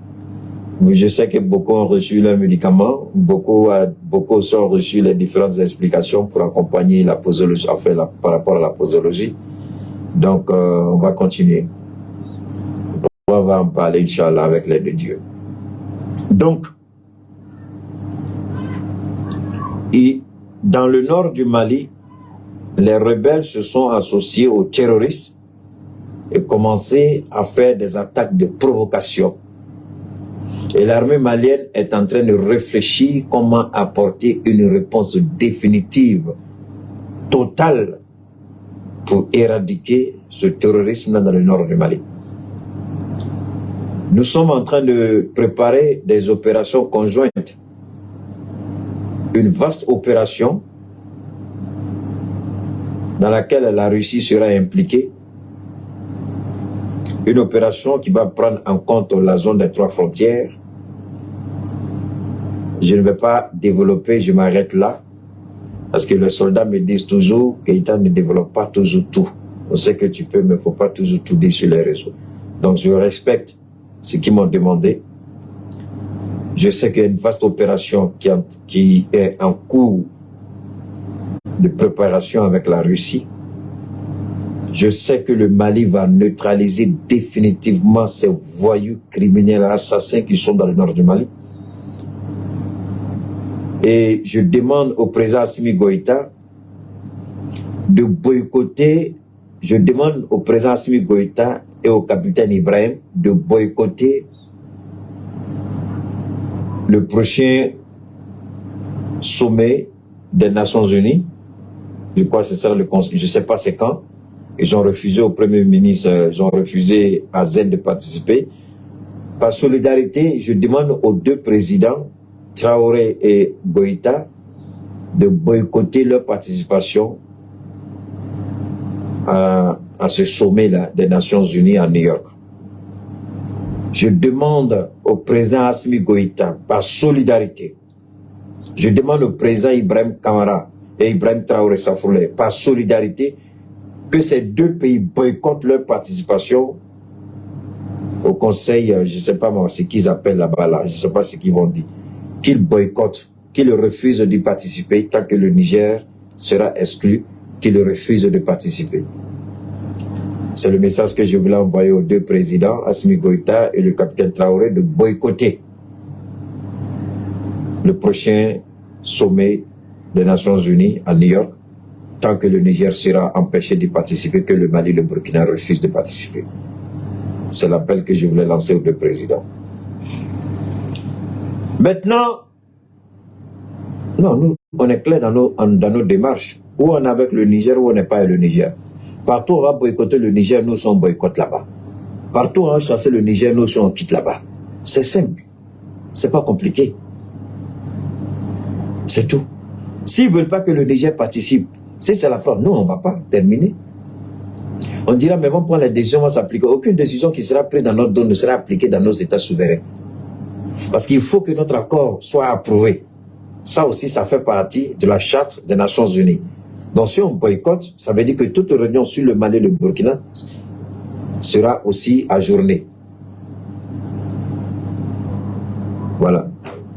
Je sais que beaucoup ont reçu leurs médicaments. Beaucoup ont reçu les différentes explications pour accompagner la posologie, enfin, par rapport à la posologie. Donc, on va continuer. On va en parler, Inch'Allah, avec l'aide de Dieu. Donc, dans le nord du Mali, les rebelles se sont associés aux terroristes et commencé à faire des attaques de provocation. Et l'armée malienne est en train de réfléchir comment apporter une réponse définitive, totale, pour éradiquer ce terrorisme dans le nord du Mali. Nous sommes en train de préparer des opérations conjointes. Une vaste opération dans laquelle la Russie sera impliquée. Une opération qui va prendre en compte la zone des 3 frontières. Je ne vais pas développer, je m'arrête là. Parce que les soldats me disent toujours qu'État ne développe pas toujours tout. On sait que tu peux, mais il ne faut pas toujours tout dire sur les réseaux. Donc je respecte ce qu'ils m'ont demandé. Je sais qu'il y a une vaste opération qui est en cours de préparation avec la Russie. Je sais que le Mali va neutraliser définitivement ces voyous criminels assassins qui sont dans le nord du Mali. Et je demande au président Assimi Goïta de boycotter, je demande au président Assimi Goïta et au capitaine Ibrahim de boycotter le prochain sommet des Nations Unies. Je crois que c'est ça le conseil, je ne sais pas c'est quand. Ils ont refusé au Premier ministre, ils ont refusé à Z de participer. Par solidarité, je demande aux 2 présidents, Traoré et Goïta, de boycotter leur participation à ce sommet-là des Nations Unies à New York. Je demande au président Assimi Goïta, par solidarité, je demande au président Ibrahim Kamara et Ibrahim Traoré Safroulé, par solidarité, que ces 2 pays boycottent leur participation au conseil, je ne sais pas moi, ce qu'ils appellent là-bas, là, je ne sais pas ce qu'ils vont dire, qu'ils boycottent, qu'ils refusent de participer tant que le Niger sera exclu, qu'ils refusent de participer. C'est le message que je voulais envoyer aux 2 présidents, Assimi Goïta et le capitaine Traoré, de boycotter le prochain sommet des Nations Unies à New York, tant que le Niger sera empêché de participer, que le Mali et le Burkina refusent de participer. C'est l'appel que je voulais lancer aux 2 présidents. Maintenant, non, on est clair dans nos démarches. Où on est avec le Niger, où on n'est pas avec le Niger. Partout on va boycotter le Niger, nous on boycotte là-bas. Partout on va chasser le Niger, nous on quitte là-bas. C'est simple. C'est pas compliqué. C'est tout. S'ils ne veulent pas que le Niger participe, si c'est la France, nous on ne va pas terminer. On dira, mais on prend les décisions, on va s'appliquer. Aucune décision qui sera prise dans notre zone ne sera appliquée dans nos États souverains. Parce qu'il faut que notre accord soit approuvé. Ça aussi, ça fait partie de la charte des Nations Unies. Donc si on boycotte, ça veut dire que toute réunion sur le Mali et le Burkina sera aussi ajournée. Voilà.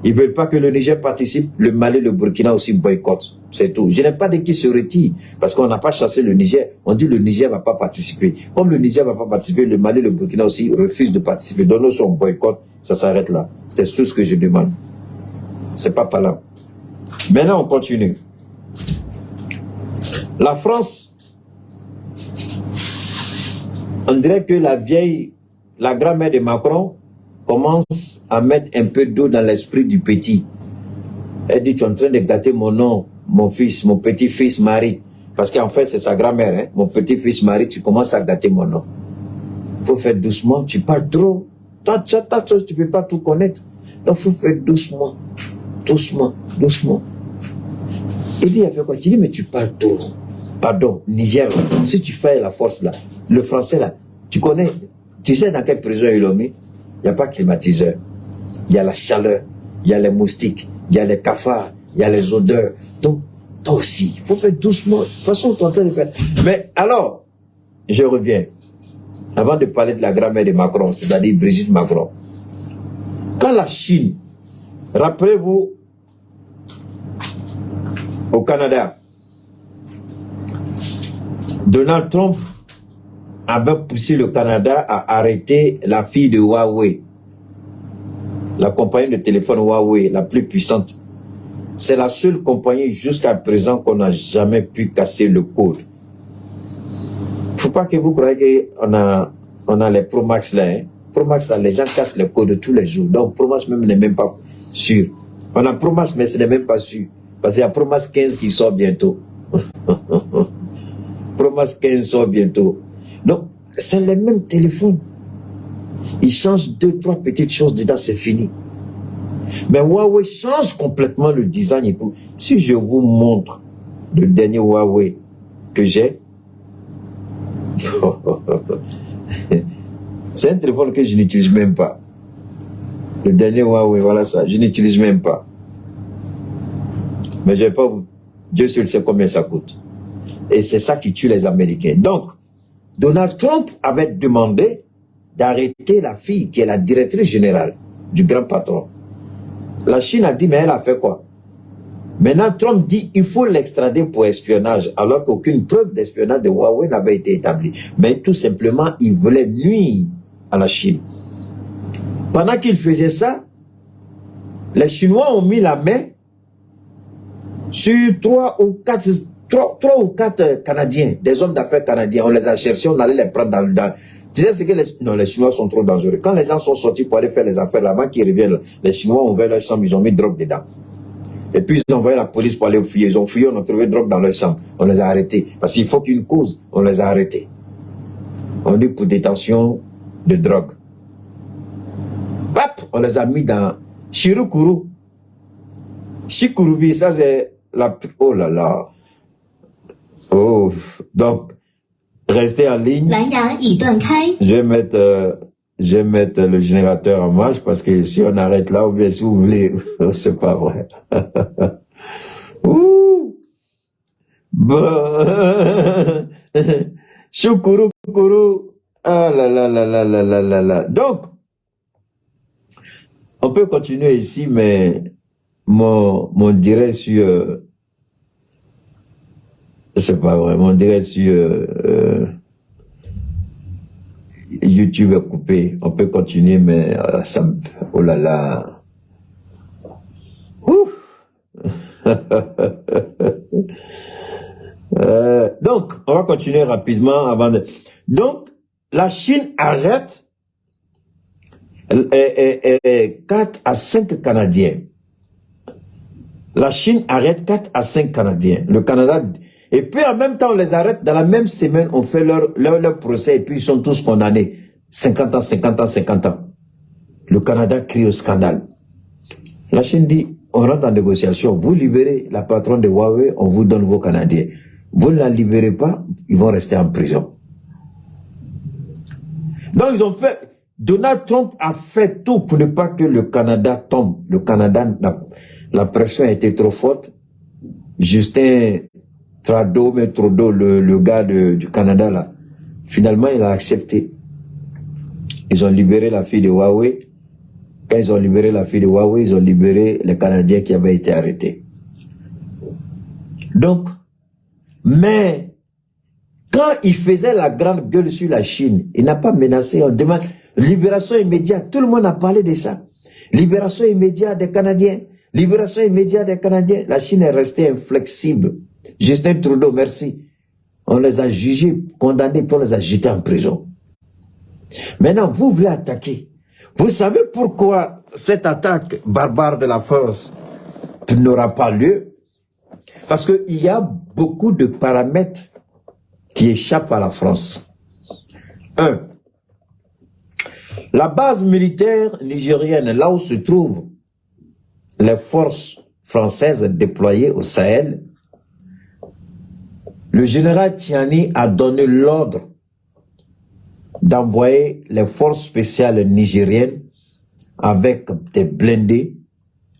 Ils ne veulent pas que le Niger participe, le Mali et le Burkina aussi boycottent. C'est tout. Je n'ai pas dit qu'ils se retirent, parce qu'on n'a pas chassé le Niger. On dit que le Niger ne va pas participer. Comme le Niger ne va pas participer, le Mali et le Burkina aussi refusent de participer. Donc nous, si on boycotte, ça s'arrête là. C'est tout ce que je demande. C'est pas par là. Maintenant, on continue. La France, on dirait que la grand-mère de Macron commence à mettre un peu d'eau dans l'esprit du petit. Elle dit, tu es en train de gâter mon nom, mon fils, mon petit-fils Marie. Parce qu'en fait, c'est sa grand-mère, hein? Mon petit-fils Marie, tu commences à gâter mon nom. Il faut faire doucement, tu parles trop. Toi, tu ne peux pas tout connaître. Donc, il faut faire doucement, doucement, doucement. Il dit, elle fait quoi? Tu dis, mais tu parles trop. Pardon, Niger, si tu fais la force là, le français là, tu connais, tu sais dans quelle prison ils l'ont mis? Il n'y a pas de climatiseur. Il y a la chaleur, il y a les moustiques, il y a les cafards, il y a les odeurs. Donc, toi aussi, il faut faire doucement. De toute façon, tu es en train de faire. Mais alors, je reviens. Avant de parler de la grand-mère de Macron, c'est-à-dire Brigitte Macron. Quand la Chine, rappelez-vous, au Canada, Donald Trump avait poussé le Canada à arrêter la fille de Huawei, la compagnie de téléphone Huawei, la plus puissante. C'est la seule compagnie jusqu'à présent qu'on n'a jamais pu casser le code. Il ne faut pas que vous croyez qu'on a les Pro Max là. Hein. Pro Max là, les gens cassent le code tous les jours. Donc Pro Max même n'est même pas sûr. On a Pro Max mais ce n'est même pas sûr. Parce qu'il y a Pro Max 15 qui sort bientôt. Pro Max 15 sort bientôt. Donc, c'est les mêmes téléphones. Ils changent 2-3 petites choses dedans, c'est fini. Mais Huawei change complètement le design et tout. Si je vous montre le dernier Huawei que j'ai, c'est un téléphone que je n'utilise même pas. Le dernier Huawei, voilà ça, je n'utilise même pas. Mais je vais pas vous... Dieu seul sait combien ça coûte. Et c'est ça qui tue les Américains. Donc, Donald Trump avait demandé d'arrêter la fille qui est la directrice générale du grand patron. La Chine a dit, mais elle a fait quoi? Maintenant, Trump dit, il faut l'extrader pour espionnage, alors qu'aucune preuve d'espionnage de Huawei n'avait été établie. Mais tout simplement, il voulait nuire à la Chine. Pendant qu'il faisait ça, les Chinois ont mis la main sur 3 ou 4 Canadiens, des hommes d'affaires canadiens. On les a cherchés, on allait les prendre dans... Tu sais ce que les Chinois sont trop dangereux. Quand les gens sont sortis pour aller faire les affaires là-bas, qu'ils reviennent, les Chinois ont ouvert leur chambre, ils ont mis drogue dedans. Et puis ils ont envoyé la police pour aller fouiller. Ils ont fouillé, on a trouvé drogue dans leur chambre. On les a arrêtés. Parce qu'il faut qu'une cause, on les a arrêtés. On dit pour détention de drogue. Pap, on les a mis dans Chirukuru. Chikurubi, ça c'est la... Oh là là. Oh, donc, restez en ligne. Je vais mettre le générateur en marche parce que si on arrête là, ou bien si vous voulez, c'est pas vrai. Ouh. Bon. Choukuru, kourou. Ah là là là là là là là là. Donc, on peut continuer ici, mais mon direct sur... c'est pas vrai, mon direct sur YouTube est coupé. On peut continuer, mais ça me... Oh là là. Ouh. Donc, on va continuer rapidement avant de... Donc, la Chine arrête 4 à 5 Canadiens. la Chine arrête 4 à 5 Canadiens. Le Canada... Et puis en même temps, on les arrête. Dans la même semaine, on fait leur procès et puis ils sont tous condamnés. 50 ans, 50 ans, 50 ans. Le Canada crie au scandale. La Chine dit, on rentre en négociation. Vous libérez la patronne de Huawei, on vous donne vos Canadiens. Vous ne la libérez pas, ils vont rester en prison. Donc ils ont fait... Donald Trump a fait tout pour ne pas que le Canada tombe. Le Canada, la pression a été trop forte. Justin Trudeau, le gars du Canada, là, finalement, il a accepté. Ils ont libéré la fille de Huawei. Quand ils ont libéré la fille de Huawei, ils ont libéré les Canadiens qui avaient été arrêtés. Donc, mais, quand il faisait la grande gueule sur la Chine, il n'a pas menacé, on demande libération immédiate. Tout le monde a parlé de ça. Libération immédiate des Canadiens. Libération immédiate des Canadiens. La Chine est restée inflexible. Justin Trudeau, merci. On les a jugés, condamnés, puis on les a jetés en prison. Maintenant, vous voulez attaquer. Vous savez pourquoi cette attaque barbare de la force n'aura pas lieu? Parce qu'il y a beaucoup de paramètres qui échappent à la France. 1. La base militaire nigérienne, là où se trouvent les forces françaises déployées au Sahel, le général Tiani a donné l'ordre d'envoyer les forces spéciales nigériennes avec des blindés,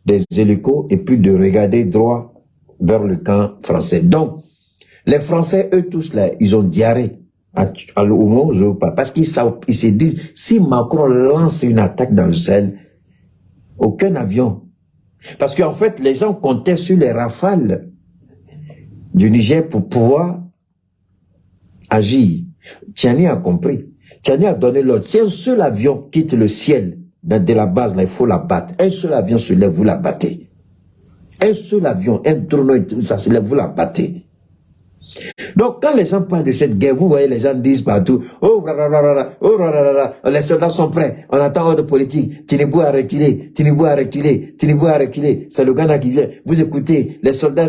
des hélicos, et puis de regarder droit vers le camp français. Donc, les Français, eux tous là, ils ont diarrhée au moment où je vous parle, parce qu'ils se disent, si Macron lance une attaque dans le Sahel, aucun avion. Parce qu'en fait, les gens comptaient sur les rafales du Niger pour pouvoir agir. Tiani a compris. Tiani a donné l'ordre. Si un seul avion quitte le ciel de la base, là, il faut la battre. Un seul avion se lève, vous la battez. Un seul avion, un drone, ça se lève, vous la battez. Donc, quand les gens parlent de cette guerre, vous voyez, les gens disent partout, oh, les soldats sont prêts, on attend ordre politique, Tinubu a reculé, Tinubu a reculé, Tinubu a reculé, c'est le Ghana qui vient. Vous écoutez, les soldats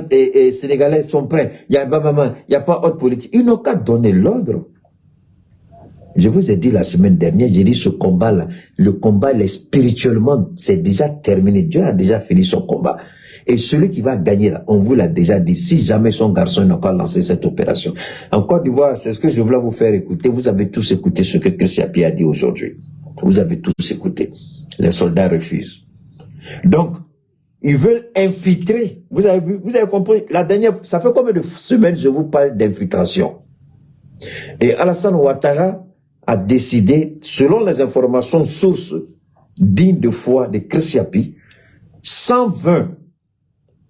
sénégalais sont prêts, il n'y a pas ordre politique. Ils n'ont qu'à donner l'ordre. Je vous ai dit la semaine dernière, j'ai dit ce combat-là, le combat, spirituellement, c'est déjà terminé. Dieu a déjà fini son combat. Et celui qui va gagner, là, on vous l'a déjà dit, si jamais son garçon n'a pas lancé cette opération. En Côte d'Ivoire, c'est ce que je voulais vous faire écouter. Vous avez tous écouté ce que Christian Pierre a dit aujourd'hui. Vous avez tous écouté. Les soldats refusent. Donc, ils veulent infiltrer. Vous avez vu, vous avez compris. La dernière, ça fait combien de semaines je vous parle d'infiltration? Et Alassane Ouattara a décidé, selon les informations sources dignes de foi de Christian Pierre, 120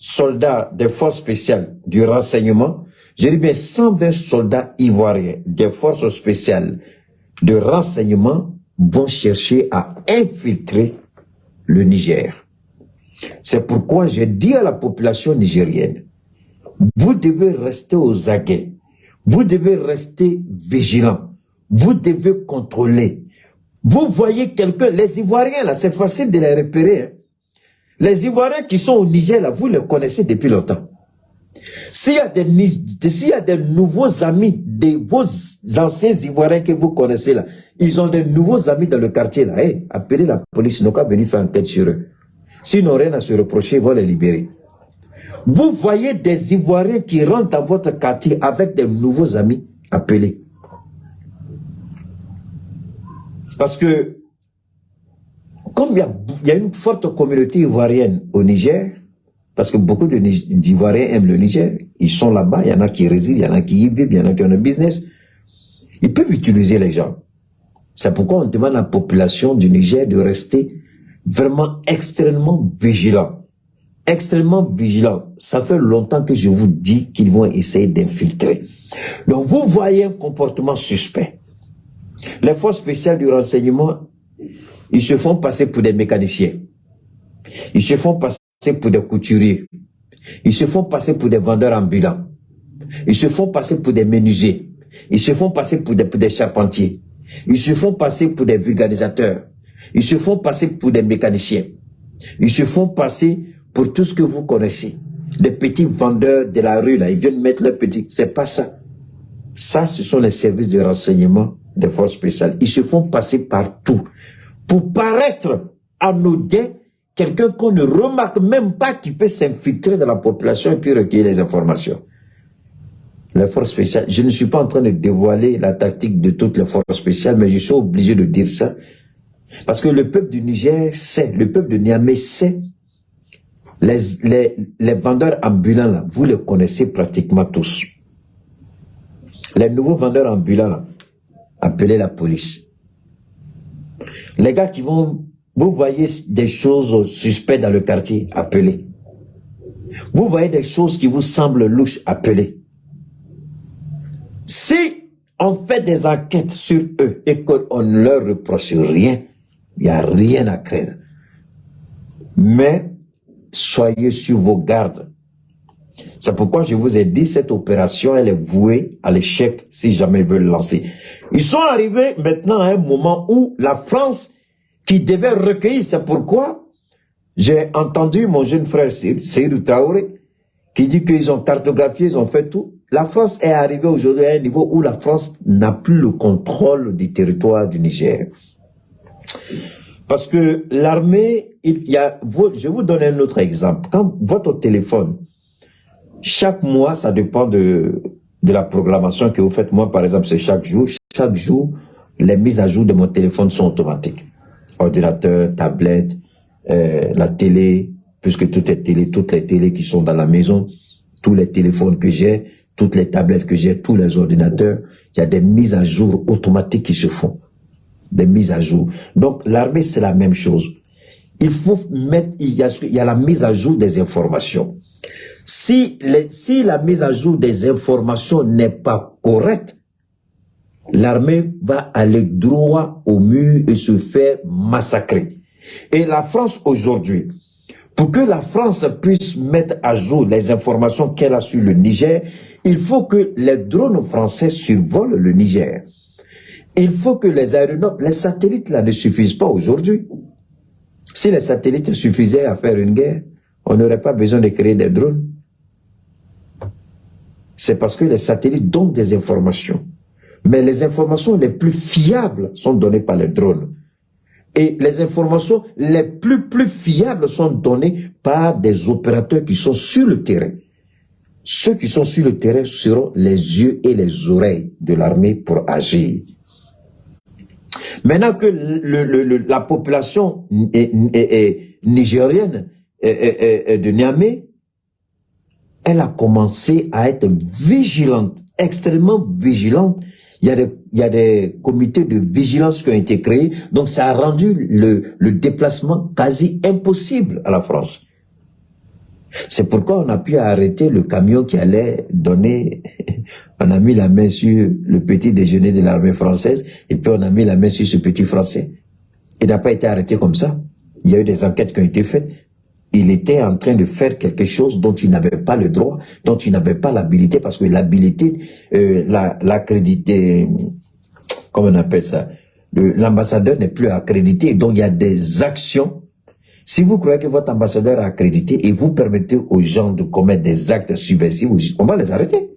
soldats des forces spéciales du renseignement, je dis bien 120 soldats ivoiriens des forces spéciales de renseignement vont chercher à infiltrer le Niger. C'est pourquoi je dis à la population nigérienne, vous devez rester aux aguets, vous devez rester vigilants, vous devez contrôler. Vous voyez quelqu'un, les Ivoiriens là, c'est facile de les repérer, hein. Les Ivoiriens qui sont au Niger, là, vous les connaissez depuis longtemps. S'il y a des nouveaux amis, vos anciens Ivoiriens que vous connaissez là, ils ont des nouveaux amis dans le quartier là, hey, appelez la police, ils n'ont qu'à venir faire enquête sur eux. S'ils n'ont rien à se reprocher, ils vont les libérer. Vous voyez des Ivoiriens qui rentrent dans votre quartier avec des nouveaux amis, appelez. Parce que, comme il y a une forte communauté ivoirienne au Niger, parce que beaucoup d'Ivoiriens aiment le Niger, ils sont là-bas, il y en a qui résident, il y en a qui y vivent, il y en a qui ont un business, ils peuvent utiliser les gens. C'est pourquoi on demande à la population du Niger de rester vraiment extrêmement vigilant. Extrêmement vigilant. Ça fait longtemps que je vous dis qu'ils vont essayer d'infiltrer. Donc vous voyez un comportement suspect. Les forces spéciales du renseignement, ils se font passer pour des mécaniciens. Ils se font passer pour des couturiers. Ils se font passer pour des vendeurs ambulants. Ils se font passer pour des menuisiers. Ils se font passer pour des charpentiers. Ils se font passer pour des vulgarisateurs. Ils se font passer pour des mécaniciens. Ils se font passer pour tout ce que vous connaissez. Des petits vendeurs de la rue, là, ils viennent mettre leurs petits... C'est pas ça. Ça, ce sont les services de renseignement des forces spéciales. Ils se font passer partout pour paraître anodin, quelqu'un qu'on ne remarque même pas qui peut s'infiltrer dans la population et puis recueillir les informations. Les forces spéciales, je ne suis pas en train de dévoiler la tactique de toutes les forces spéciales, mais je suis obligé de dire ça. Parce que le peuple du Niger sait, le peuple de Niamey sait, les vendeurs ambulants, là, vous les connaissez pratiquement tous. Les nouveaux vendeurs ambulants, là, appelez la police. Les gars qui vont, vous voyez des choses suspectes dans le quartier, appelez. Vous voyez des choses qui vous semblent louches, appelez. Si on fait des enquêtes sur eux et qu'on ne leur reproche rien, il n'y a rien à craindre. Mais soyez sur vos gardes. C'est pourquoi je vous ai dit, cette opération, elle est vouée à l'échec si jamais ils veulent lancer. Ils sont arrivés maintenant à un moment où la France, qui devait recueillir, c'est pourquoi j'ai entendu mon jeune frère Seydou Traoré, qui dit qu'ils ont cartographié, ils ont fait tout. La France est arrivée aujourd'hui à un niveau où la France n'a plus le contrôle du territoire du Niger. Parce que l'armée, je vous donne un autre exemple. Quand votre téléphone, chaque mois, ça dépend de la programmation que vous faites. Moi, par exemple, c'est chaque jour. Chaque jour, les mises à jour de mon téléphone sont automatiques. Ordinateur, tablette, la télé, puisque toutes les télés qui sont dans la maison, tous les téléphones que j'ai, toutes les tablettes que j'ai, tous les ordinateurs, il y a des mises à jour automatiques qui se font. Des mises à jour. Donc, l'armée, c'est la même chose. Il faut mettre, il y a la mise à jour des informations. Si la mise à jour des informations n'est pas correcte, l'armée va aller droit au mur et se faire massacrer. Et la France aujourd'hui, pour que la France puisse mettre à jour les informations qu'elle a sur le Niger, il faut que les drones français survolent le Niger. Il faut que les aéronautes, les satellites là ne suffisent pas aujourd'hui. Si les satellites suffisaient à faire une guerre, on n'aurait pas besoin de créer des drones. C'est parce que les satellites donnent des informations. Mais les informations les plus fiables sont données par les drones. Et les informations les plus fiables sont données par des opérateurs qui sont sur le terrain. Ceux qui sont sur le terrain seront les yeux et les oreilles de l'armée pour agir. Maintenant que la population nigérienne de Niamey, elle a commencé à être vigilante, extrêmement vigilante. Il y a des comités de vigilance qui ont été créés, donc ça a rendu le déplacement quasi impossible à la France. C'est pourquoi on a pu arrêter le camion qui allait donner, on a mis la main sur le petit déjeuner de l'armée française, et puis on a mis la main sur ce petit français. Il n'a pas été arrêté comme ça. Il y a eu des enquêtes qui ont été faites. Il était en train de faire quelque chose dont il n'avait pas le droit, dont il n'avait pas l'habilité, parce que l'habilité, l'accrédité, comment on appelle ça, l'ambassadeur n'est plus accrédité, donc il y a des actions. Si vous croyez que votre ambassadeur est accrédité et vous permettez aux gens de commettre des actes subversifs, on va les arrêter.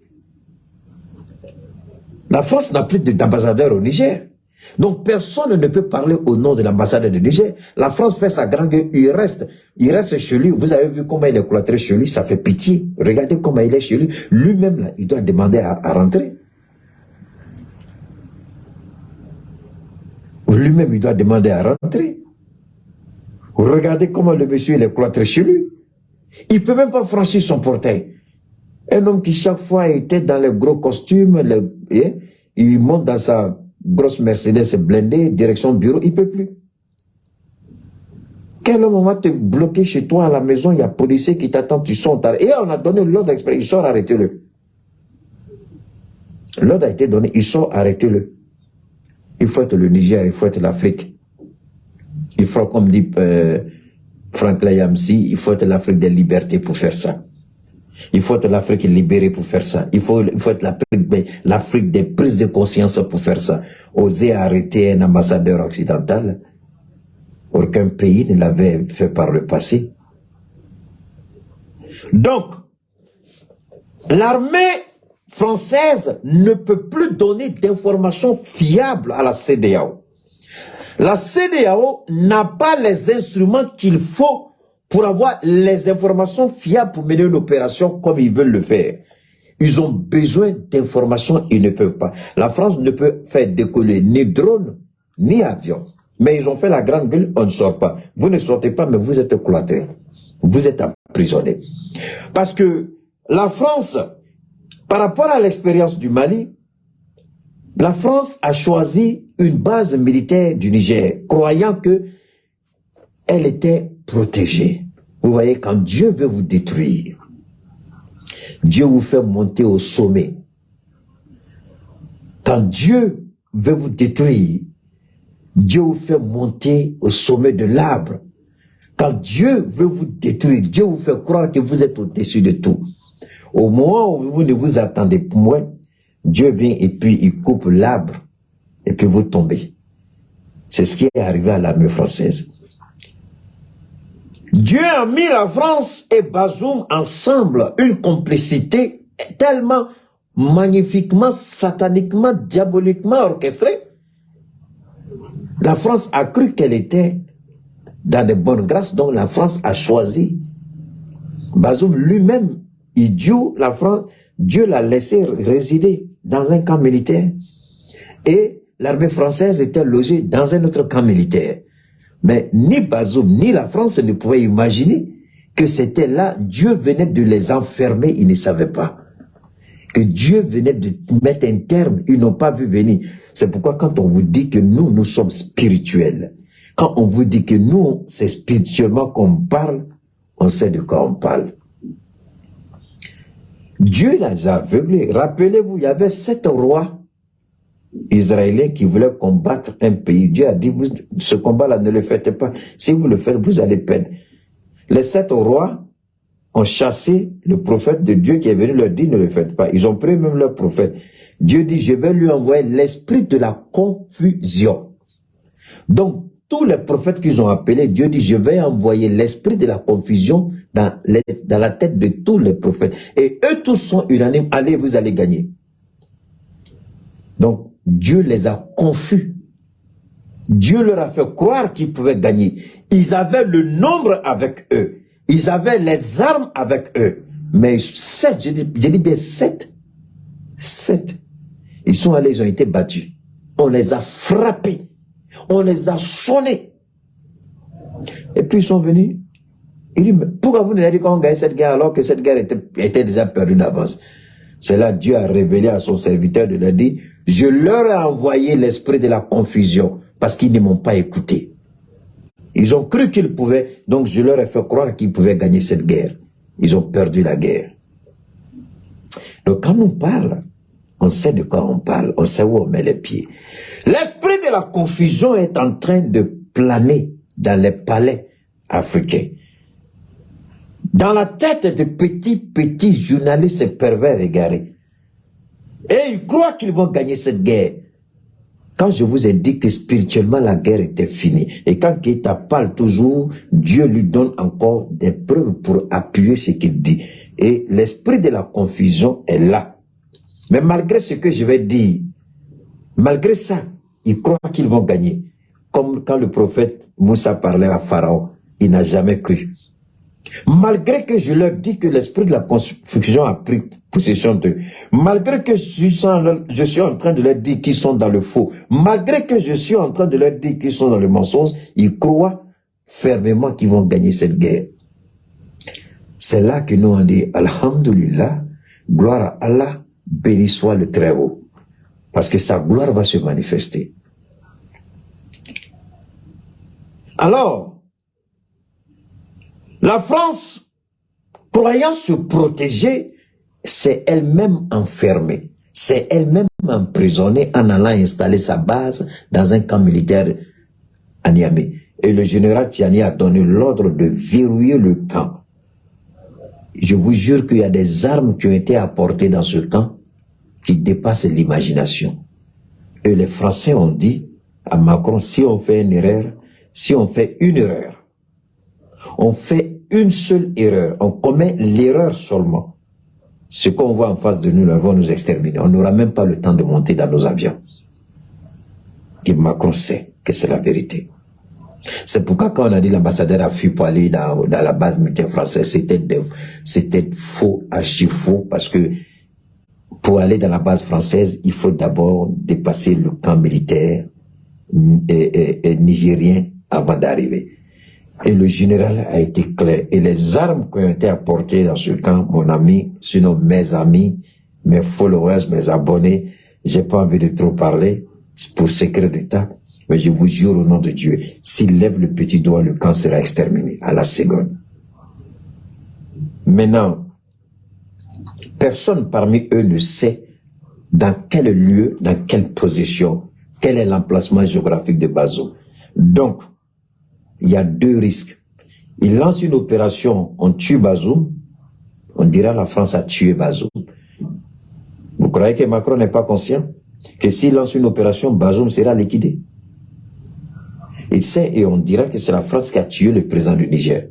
La France n'a plus d'ambassadeur au Niger. Donc personne ne peut parler au nom de l'ambassadeur du Niger. La France fait sa grande gueule, il reste chez lui. Vous avez vu comment il est cloîtré chez lui, ça fait pitié. Regardez comment il est chez lui. Lui-même, là, il doit demander à rentrer. Lui-même, il doit demander à rentrer. Regardez comment le monsieur il est cloîtré chez lui. Il ne peut même pas franchir son portail. Un homme qui chaque fois était dans les gros costumes, il monte dans sa grosse Mercedes blindée, direction bureau, il ne peut plus. Quel homme va te bloquer chez toi à la maison, il y a policier qui t'attend, tu sors. Et on a donné l'ordre exprès, il sort, arrêtez-le. L'ordre a été donné, il sort, arrêtez-le. Il faut être le Niger, il faut être l'Afrique. Il faut, comme dit Franklin Yamsi, il faut être l'Afrique des libertés pour faire ça. Il faut être l'Afrique libérée pour faire ça. Il faut être l'Afrique des prises de conscience pour faire ça. Oser arrêter un ambassadeur occidental, aucun pays ne l'avait fait par le passé. Donc, l'armée française ne peut plus donner d'informations fiables à la CEDEAO. La CEDEAO n'a pas les instruments qu'il faut pour avoir les informations fiables pour mener une opération comme ils veulent le faire. Ils ont besoin d'informations, ils ne peuvent pas. La France ne peut faire décoller ni drone, ni avion. Mais ils ont fait la grande gueule, on ne sort pas. Vous ne sortez pas, mais vous êtes cloîtrés. Vous êtes emprisonnés. Parce que la France, par rapport à l'expérience du Mali, la France a choisi une base militaire du Niger, croyant que elle était protégée. Vous voyez, quand Dieu veut vous détruire, Dieu vous fait monter au sommet. Quand Dieu veut vous détruire, Dieu vous fait monter au sommet de l'arbre. Quand Dieu veut vous détruire, Dieu vous fait croire que vous êtes au-dessus de tout. Au moment où vous ne vous attendez point, Dieu vient et puis il coupe l'arbre et puis vous tombez. C'est ce qui est arrivé à l'armée française. Dieu a mis la France et Bazoum ensemble, une complicité tellement magnifiquement, sataniquement, diaboliquement orchestrée. La France a cru qu'elle était dans de bonnes grâces, donc la France a choisi. Bazoum lui-même, idiot, la France, Dieu l'a laissé résider dans un camp militaire. Et l'armée française était logée dans un autre camp militaire. Mais ni Bazoum, ni la France ne pouvaient imaginer que c'était là, Dieu venait de les enfermer, ils ne savaient pas. Que Dieu venait de mettre un terme, ils n'ont pas vu venir. C'est pourquoi quand on vous dit que nous sommes spirituels, quand on vous dit que nous, c'est spirituellement qu'on parle, on sait de quoi on parle. Dieu les a aveuglés. Rappelez-vous, il y avait 7 rois israéliens qui voulaient combattre un pays. Dieu a dit, ce combat-là, ne le faites pas. Si vous le faites, vous allez perdre. Les 7 rois ont chassé le prophète de Dieu qui est venu leur dire, ne le faites pas. Ils ont pris même leur prophète. Dieu dit, je vais lui envoyer l'esprit de la confusion. Donc, tous les prophètes qu'ils ont appelés, Dieu dit, je vais envoyer l'esprit de la confusion dans la tête de tous les prophètes. Et eux tous sont unanimes, allez, vous allez gagner. Donc, Dieu les a confus. Dieu leur a fait croire qu'ils pouvaient gagner. Ils avaient le nombre avec eux. Ils avaient les armes avec eux. Mais 7, je dis bien 7. 7. Ils sont allés, ils ont été battus. On les a frappés. On les a sonnés. Et puis ils sont venus. Il dit, mais pourquoi vous nous avez dit qu'on gagne cette guerre alors que cette guerre était déjà perdue d'avance? C'est là Dieu a révélé à son serviteur de leur dire, je leur ai envoyé l'esprit de la confusion parce qu'ils ne m'ont pas écouté. Ils ont cru qu'ils pouvaient, donc je leur ai fait croire qu'ils pouvaient gagner cette guerre. Ils ont perdu la guerre. Donc quand on parle, on sait de quoi on parle, on sait où on met les pieds. L'esprit de la confusion est en train de planer dans les palais africains. Dans la tête de petits journalistes pervers égarés. Et ils croient qu'ils vont gagner cette guerre. Quand je vous ai dit que spirituellement la guerre était finie, et quand Keïta parle toujours, Dieu lui donne encore des preuves pour appuyer ce qu'il dit. Et l'esprit de la confusion est là. Mais malgré ce que je vais dire, malgré ça, ils croient qu'ils vont gagner. Comme quand le prophète Moussa parlait à Pharaon, il n'a jamais cru. Malgré que je leur dis que l'esprit de la confusion a pris possession d'eux, malgré que je suis en train de leur dire qu'ils sont dans le faux, malgré que je suis en train de leur dire qu'ils sont dans le mensonge, ils croient fermement qu'ils vont gagner cette guerre. C'est là que nous on dit, Alhamdulillah, gloire à Allah, béni soit le Très-Haut, parce que sa gloire va se manifester. Alors, la France, croyant se protéger, s'est elle-même enfermée, s'est elle-même emprisonnée en allant installer sa base dans un camp militaire à Niamey. Et le général Tiani a donné l'ordre de verrouiller le camp. Je vous jure qu'il y a des armes qui ont été apportées dans ce camp qui dépassent l'imagination. Et les Français ont dit à Macron, si on fait une erreur, on fait une seule erreur, on commet l'erreur seulement, ce qu'on voit en face de nous, là, vont nous exterminer. On n'aura même pas le temps de monter dans nos avions. Et Macron sait que c'est la vérité. C'est pourquoi quand on a dit l'ambassadeur a fui pour aller dans la base militaire française, c'était faux, archi faux, parce que pour aller dans la base française, il faut d'abord dépasser le camp militaire nigérien avant d'arriver. Et le général a été clair. Et les armes qui ont été apportées dans ce camp, mon ami, sinon mes amis, mes followers, mes abonnés, j'ai pas envie de trop parler, c'est pour secret d'État. Mais je vous jure au nom de Dieu, s'il lève le petit doigt, le camp sera exterminé à la seconde. Maintenant, personne parmi eux ne sait dans quel lieu, dans quelle position, quel est l'emplacement géographique de Bazoum. Donc, il y a deux risques. Il lance une opération, on tue Bazoum, on dira la France a tué Bazoum. Vous croyez que Macron n'est pas conscient que s'il lance une opération, Bazoum sera liquidé? Il sait et on dira que c'est la France qui a tué le président du Niger.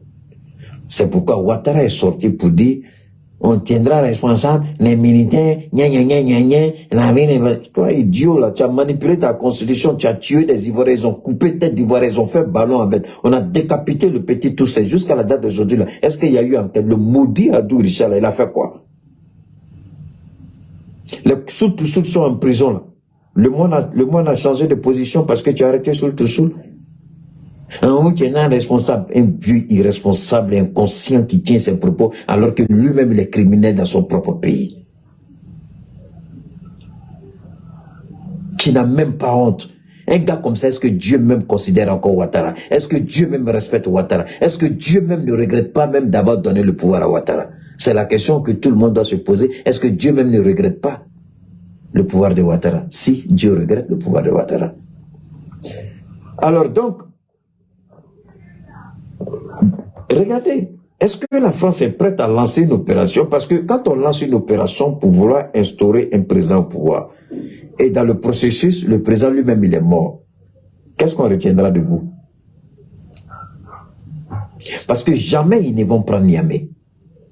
C'est pourquoi Ouattara est sorti pour dire on tiendra responsable les militaires, toi idiot là, tu as manipulé ta constitution, tu as tué des Ivoiriens, ils ont coupé tête d'Ivoiriens, ils ont fait ballon à bête, on a décapité le petit Toussaint jusqu'à la date d'aujourd'hui là. Est-ce qu'il y a eu enquête? Le maudit Adou Richard là, il a fait quoi? Les Soul sont en prison là. Le monde a changé de position parce que tu as arrêté Soul Toussoul. Un qui est un responsable, un vieux irresponsable, inconscient qui tient ses propos alors que lui-même il est criminel dans son propre pays. Qui n'a même pas honte. Un gars comme ça, est-ce que Dieu même considère encore Ouattara? Est-ce que Dieu même respecte Ouattara? Est-ce que Dieu même ne regrette pas même d'avoir donné le pouvoir à Ouattara? C'est la question que tout le monde doit se poser. Est-ce que Dieu même ne regrette pas le pouvoir de Ouattara? Si Dieu regrette le pouvoir de Ouattara. Alors donc, regardez, est-ce que la France est prête à lancer une opération? Parce que quand on lance une opération pour vouloir instaurer un président au pouvoir, et dans le processus, le président lui-même, il est mort, qu'est-ce qu'on retiendra de vous? Parce que jamais ils ne vont prendre Niamey.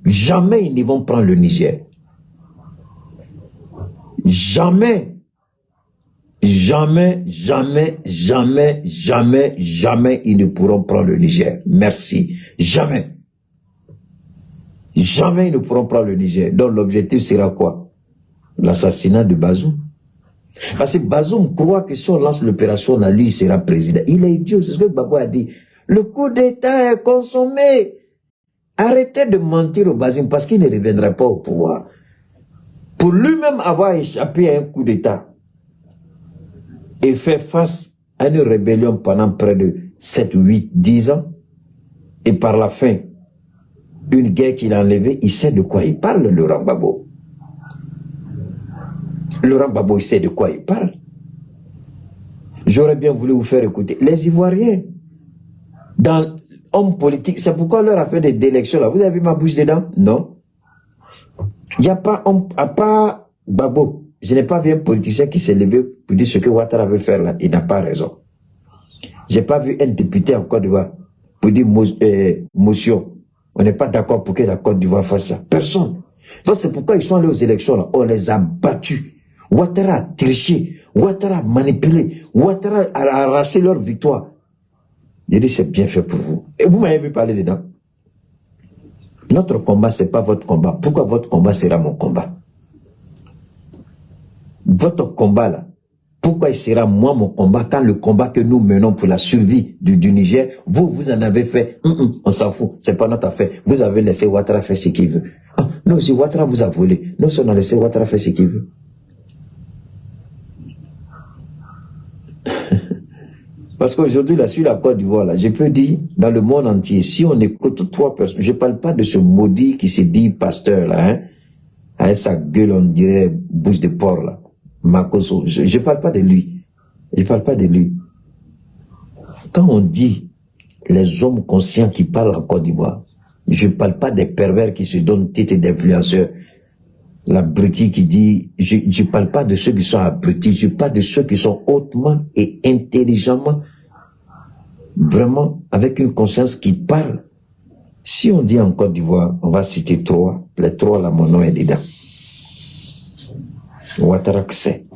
Jamais ils ne vont prendre le Niger. Jamais. Jamais, jamais, jamais, jamais, jamais ils ne pourront prendre le Niger. Merci. Jamais. Jamais ils ne pourront prendre le Niger. Donc l'objectif sera quoi? L'assassinat de Bazoum. Parce que Bazoum croit que si on lance l'opération, là, lui, il sera président. Il est idiot, c'est ce que Gbagbo a dit. Le coup d'État est consommé. Arrêtez de mentir au Bazoum parce qu'il ne reviendra pas au pouvoir. Pour lui-même avoir échappé à un coup d'État, et fait face à une rébellion pendant près de 7, 8, 10 ans, et par la fin, une guerre qu'il a enlevée, il sait de quoi il parle, Laurent Gbagbo. Laurent Gbagbo, il sait de quoi il parle. J'aurais bien voulu vous faire écouter. Les Ivoiriens, dans l'homme politique, c'est pourquoi on leur a fait des élections là. Vous avez vu ma bouche dedans? Non. Il n'y a pas, à part Gbagbo, je n'ai pas vu un politicien qui s'est levé pour dire ce que Ouattara veut faire là. Il n'a pas raison. J'ai pas vu un député en Côte d'Ivoire pour dire motion. On n'est pas d'accord pour que la Côte d'Ivoire fasse ça. Personne. Donc c'est pourquoi ils sont allés aux élections là. On les a battus. Ouattara a triché. Ouattara a manipulé. Ouattara a arraché leur victoire. J'ai dit c'est bien fait pour vous. Et vous m'avez vu parler dedans. Notre combat, c'est pas votre combat. Pourquoi votre combat sera mon combat? Votre combat là, pourquoi il sera moi mon combat quand le combat que nous menons pour la survie du Niger, vous en avez fait, on s'en fout, c'est pas notre affaire. Vous avez laissé Ouattara faire ce qu'il veut. Ah, non, si Ouattara vous a volé, nous on a laissé Ouattara faire ce qu'il veut. Parce qu'aujourd'hui, là, sur la Côte d'Ivoire, là, je peux dire, dans le monde entier, si on écoute 3 personnes, je parle pas de ce maudit qui se dit pasteur là, hein, avec sa gueule, on dirait bouche de porc là. Makoso, je parle pas de lui. Je parle pas de lui. Quand on dit les hommes conscients qui parlent en Côte d'Ivoire, je parle pas des pervers qui se donnent titre d'influenceurs. L'abruti qui dit, je parle pas de ceux qui sont abrutis, je parle de ceux qui sont hautement et intelligemment, vraiment avec une conscience qui parle. Si on dit en Côte d'Ivoire, on va citer trois. Les trois, là, mon nom est dedans. Ouattara sait.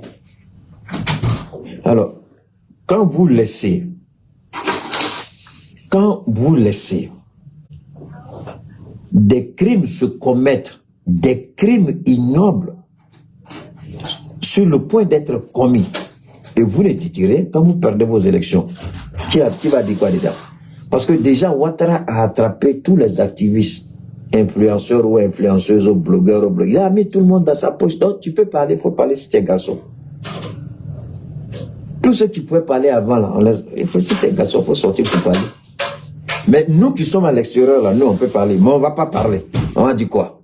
Alors, quand vous laissez des crimes se commettre, des crimes ignobles, sur le point d'être commis, et vous les titirez, quand vous perdez vos élections, qui va dire quoi dedans? Parce que déjà, Ouattara a attrapé tous les activistes, influenceurs ou influenceuses, ou blogueurs, Il a mis tout le monde dans sa poche. Donc, tu peux parler, il faut parler si tu es garçon. Tous ceux qui pouvaient parler avant, là, si tu es garçon, il faut sortir pour parler. Mais nous qui sommes à l'extérieur, là, nous, on peut parler. Mais on ne va pas parler. On va dire quoi?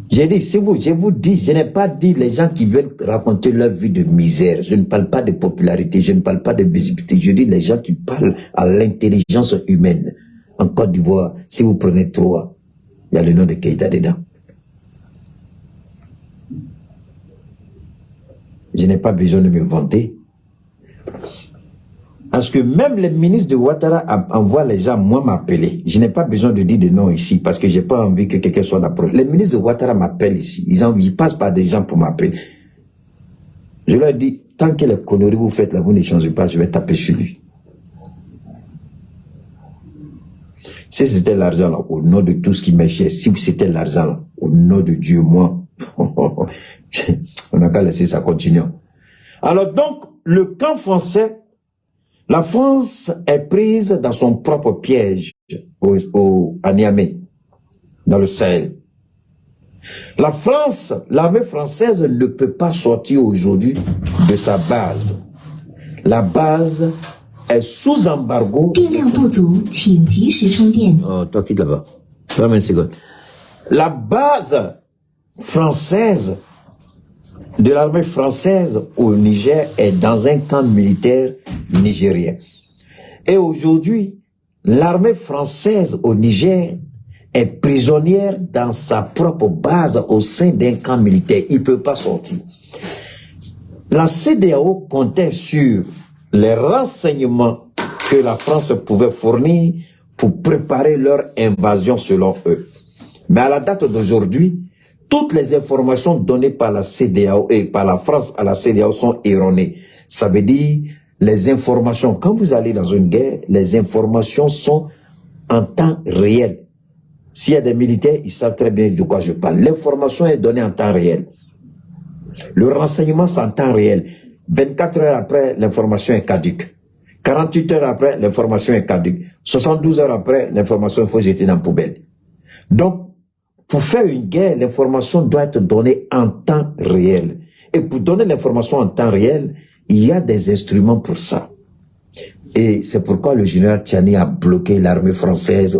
J'ai dit, je vous dis, je n'ai pas dit les gens qui veulent raconter leur vie de misère. Je ne parle pas de popularité, je ne parle pas de visibilité. Je dis les gens qui parlent à l'intelligence humaine. En Côte d'Ivoire, si vous prenez trois, il y a le nom de Keïta dedans. Je n'ai pas besoin de me vanter. Parce que même les ministres de Ouattara envoient les gens, moi, m'appeler. Je n'ai pas besoin de dire de nom ici, parce que je n'ai pas envie que quelqu'un soit d'approche. Les ministres de Ouattara m'appellent ici. Ils passent par des gens pour m'appeler. Je leur dis, tant que les conneries vous faites là, vous ne changez pas, je vais taper sur lui. Si c'était l'argent là, au nom de tout ce qui m'est cher, si c'était l'argent là, au nom de Dieu, moi, on n'a qu'à laisser ça continuer. Alors donc, le camp français, la France est prise dans son propre piège à Niamey, dans le Sahel. La France, l'armée française ne peut pas sortir aujourd'hui de sa base. La base est sous embargo. Oh, toi quitte là-bas. Donne-moi une seconde. La base française de l'armée française au Niger est dans un camp militaire nigérien. Et aujourd'hui, l'armée française au Niger est prisonnière dans sa propre base au sein d'un camp militaire. Il ne peut pas sortir. La CEDEAO comptait sur les renseignements que la France pouvait fournir pour préparer leur invasion selon eux. Mais à la date d'aujourd'hui, toutes les informations données par la CEDEAO et par la France à la CEDEAO sont erronées. Ça veut dire, les informations, quand vous allez dans une guerre, les informations sont en temps réel. S'il y a des militaires, ils savent très bien de quoi je parle. L'information est donnée en temps réel. Le renseignement, c'est en temps réel. 24 heures après, l'information est caduque. 48 heures après, l'information est caduque. 72 heures après, l'information, il faut jeter dans la poubelle. Donc, pour faire une guerre, l'information doit être donnée en temps réel. Et pour donner l'information en temps réel, il y a des instruments pour ça. Et c'est pourquoi le général Tchani a bloqué l'armée française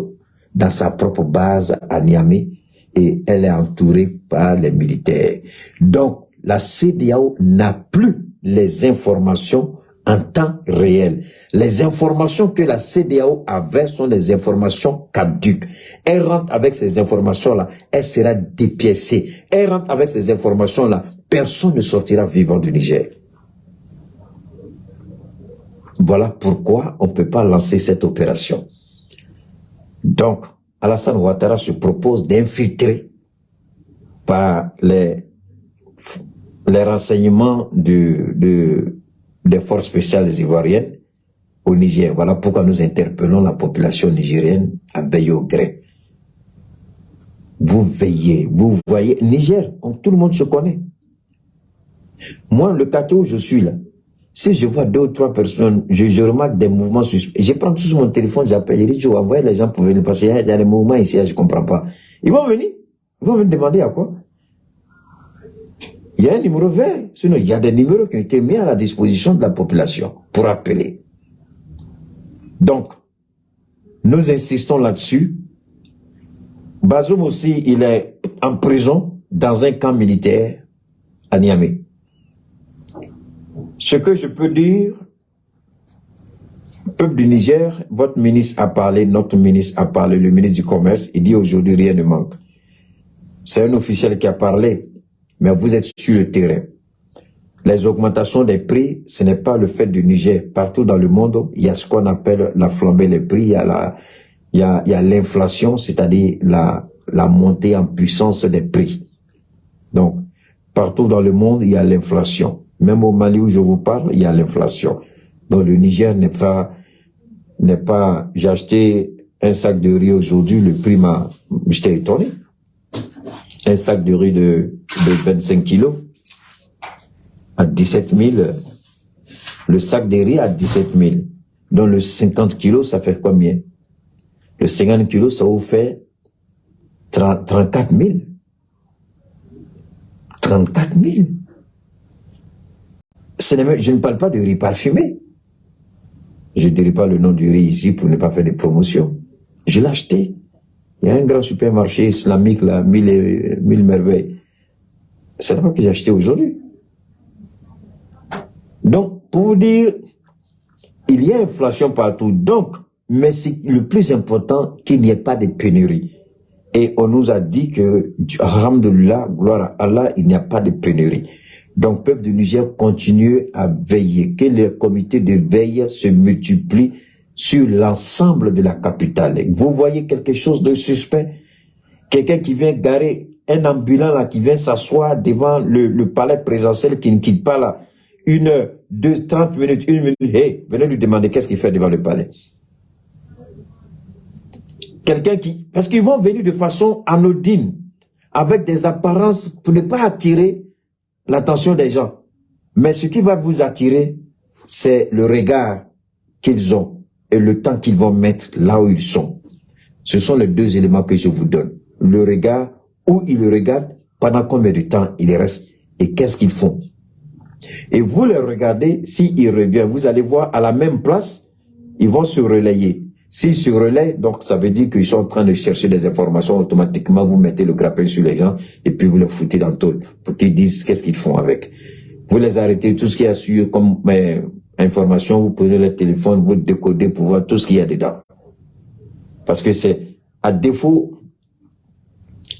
dans sa propre base à Niamey et elle est entourée par les militaires. Donc, la CEDEAO n'a plus les informations en temps réel. Les informations que la CEDEAO avait sont des informations caduques. Elle rentre avec ces informations-là, elle sera dépiécée. Elle rentre avec ces informations-là, personne ne sortira vivant du Niger. Voilà pourquoi on ne peut pas lancer cette opération. Donc, Alassane Ouattara se propose d'infiltrer par les renseignements des forces spéciales ivoiriennes au Niger. Voilà pourquoi nous interpellons la population nigérienne à veiller au gré. Vous veillez, vous voyez, Niger, tout le monde se connaît. Moi, le quartier où je suis là, si je vois 2 ou 3 personnes, je remarque des mouvements suspects. Je prends tout sur mon téléphone, j'appelle, je dis, je vais envoyer les gens pour venir, parce qu'il y a des mouvements ici, je ne comprends pas. Ils vont venir me demander à quoi. Il y a un numéro vert, sinon il y a des numéros qui ont été mis à la disposition de la population pour appeler. Donc, nous insistons là-dessus. Bazoum aussi, il est en prison dans un camp militaire à Niamey. Ce que je peux dire, peuple du Niger, votre ministre a parlé, notre ministre a parlé, le ministre du Commerce, il dit aujourd'hui rien ne manque. C'est un officiel qui a parlé, mais vous êtes sur le terrain. Les augmentations des prix, ce n'est pas le fait du Niger. Partout dans le monde, il y a ce qu'on appelle la flambée des prix, il y a l'inflation, c'est-à-dire la montée en puissance des prix. Donc, partout dans le monde, il y a l'inflation. Même au Mali où je vous parle, il y a l'inflation. Donc, le Niger n'est pas, j'ai acheté un sac de riz aujourd'hui, le prix j'étais étonné. Un sac de riz de 25 kilos à 17 000. Le sac de riz à 17 000. Donc, le 50 kilos, ça fait combien? Le 50 kilos, ça vous fait 34 000. 34 000. Je ne parle pas de riz parfumé. Je ne dirai pas le nom du riz ici pour ne pas faire de promotion. Je l'ai acheté. Il y a un grand supermarché islamique là, 1000 merveilles. C'est là-bas que j'ai acheté aujourd'hui. Donc, pour vous dire, il y a inflation partout. Donc, mais c'est le plus important qu'il n'y ait pas de pénurie. Et on nous a dit que, alhamdoulilah, gloire à Allah, il n'y a pas de pénurie. Donc, peuple du Niger, continue à veiller, que les comités de veille se multiplient sur l'ensemble de la capitale. Vous voyez quelque chose de suspect? Quelqu'un qui vient garer, un ambulant là, qui vient s'asseoir devant le palais présidentiel, qui ne quitte pas là, 1 heure, 2, 30 minutes, 1 minute, hey, venez lui demander qu'est-ce qu'il fait devant le palais. Quelqu'un parce qu'ils vont venir de façon anodine, avec des apparences pour ne pas attirer l'attention des gens. Mais ce qui va vous attirer, c'est le regard qu'ils ont et le temps qu'ils vont mettre là où ils sont. Ce sont les 2 éléments que je vous donne. Le regard, où ils le regardent, pendant combien de temps ils restent et qu'est-ce qu'ils font. Et vous les regardez, s'ils reviennent, vous allez voir à la même place, ils vont se relayer. S'ils se relaient, donc ça veut dire qu'ils sont en train de chercher des informations, automatiquement vous mettez le grappin sur les gens et puis vous les foutez dans le tôle pour qu'ils disent qu'est-ce qu'ils font avec. Vous les arrêtez, tout ce qu'il y a sur comme information, vous prenez le téléphone, vous décodez pour voir tout ce qu'il y a dedans. Parce que c'est, à défaut,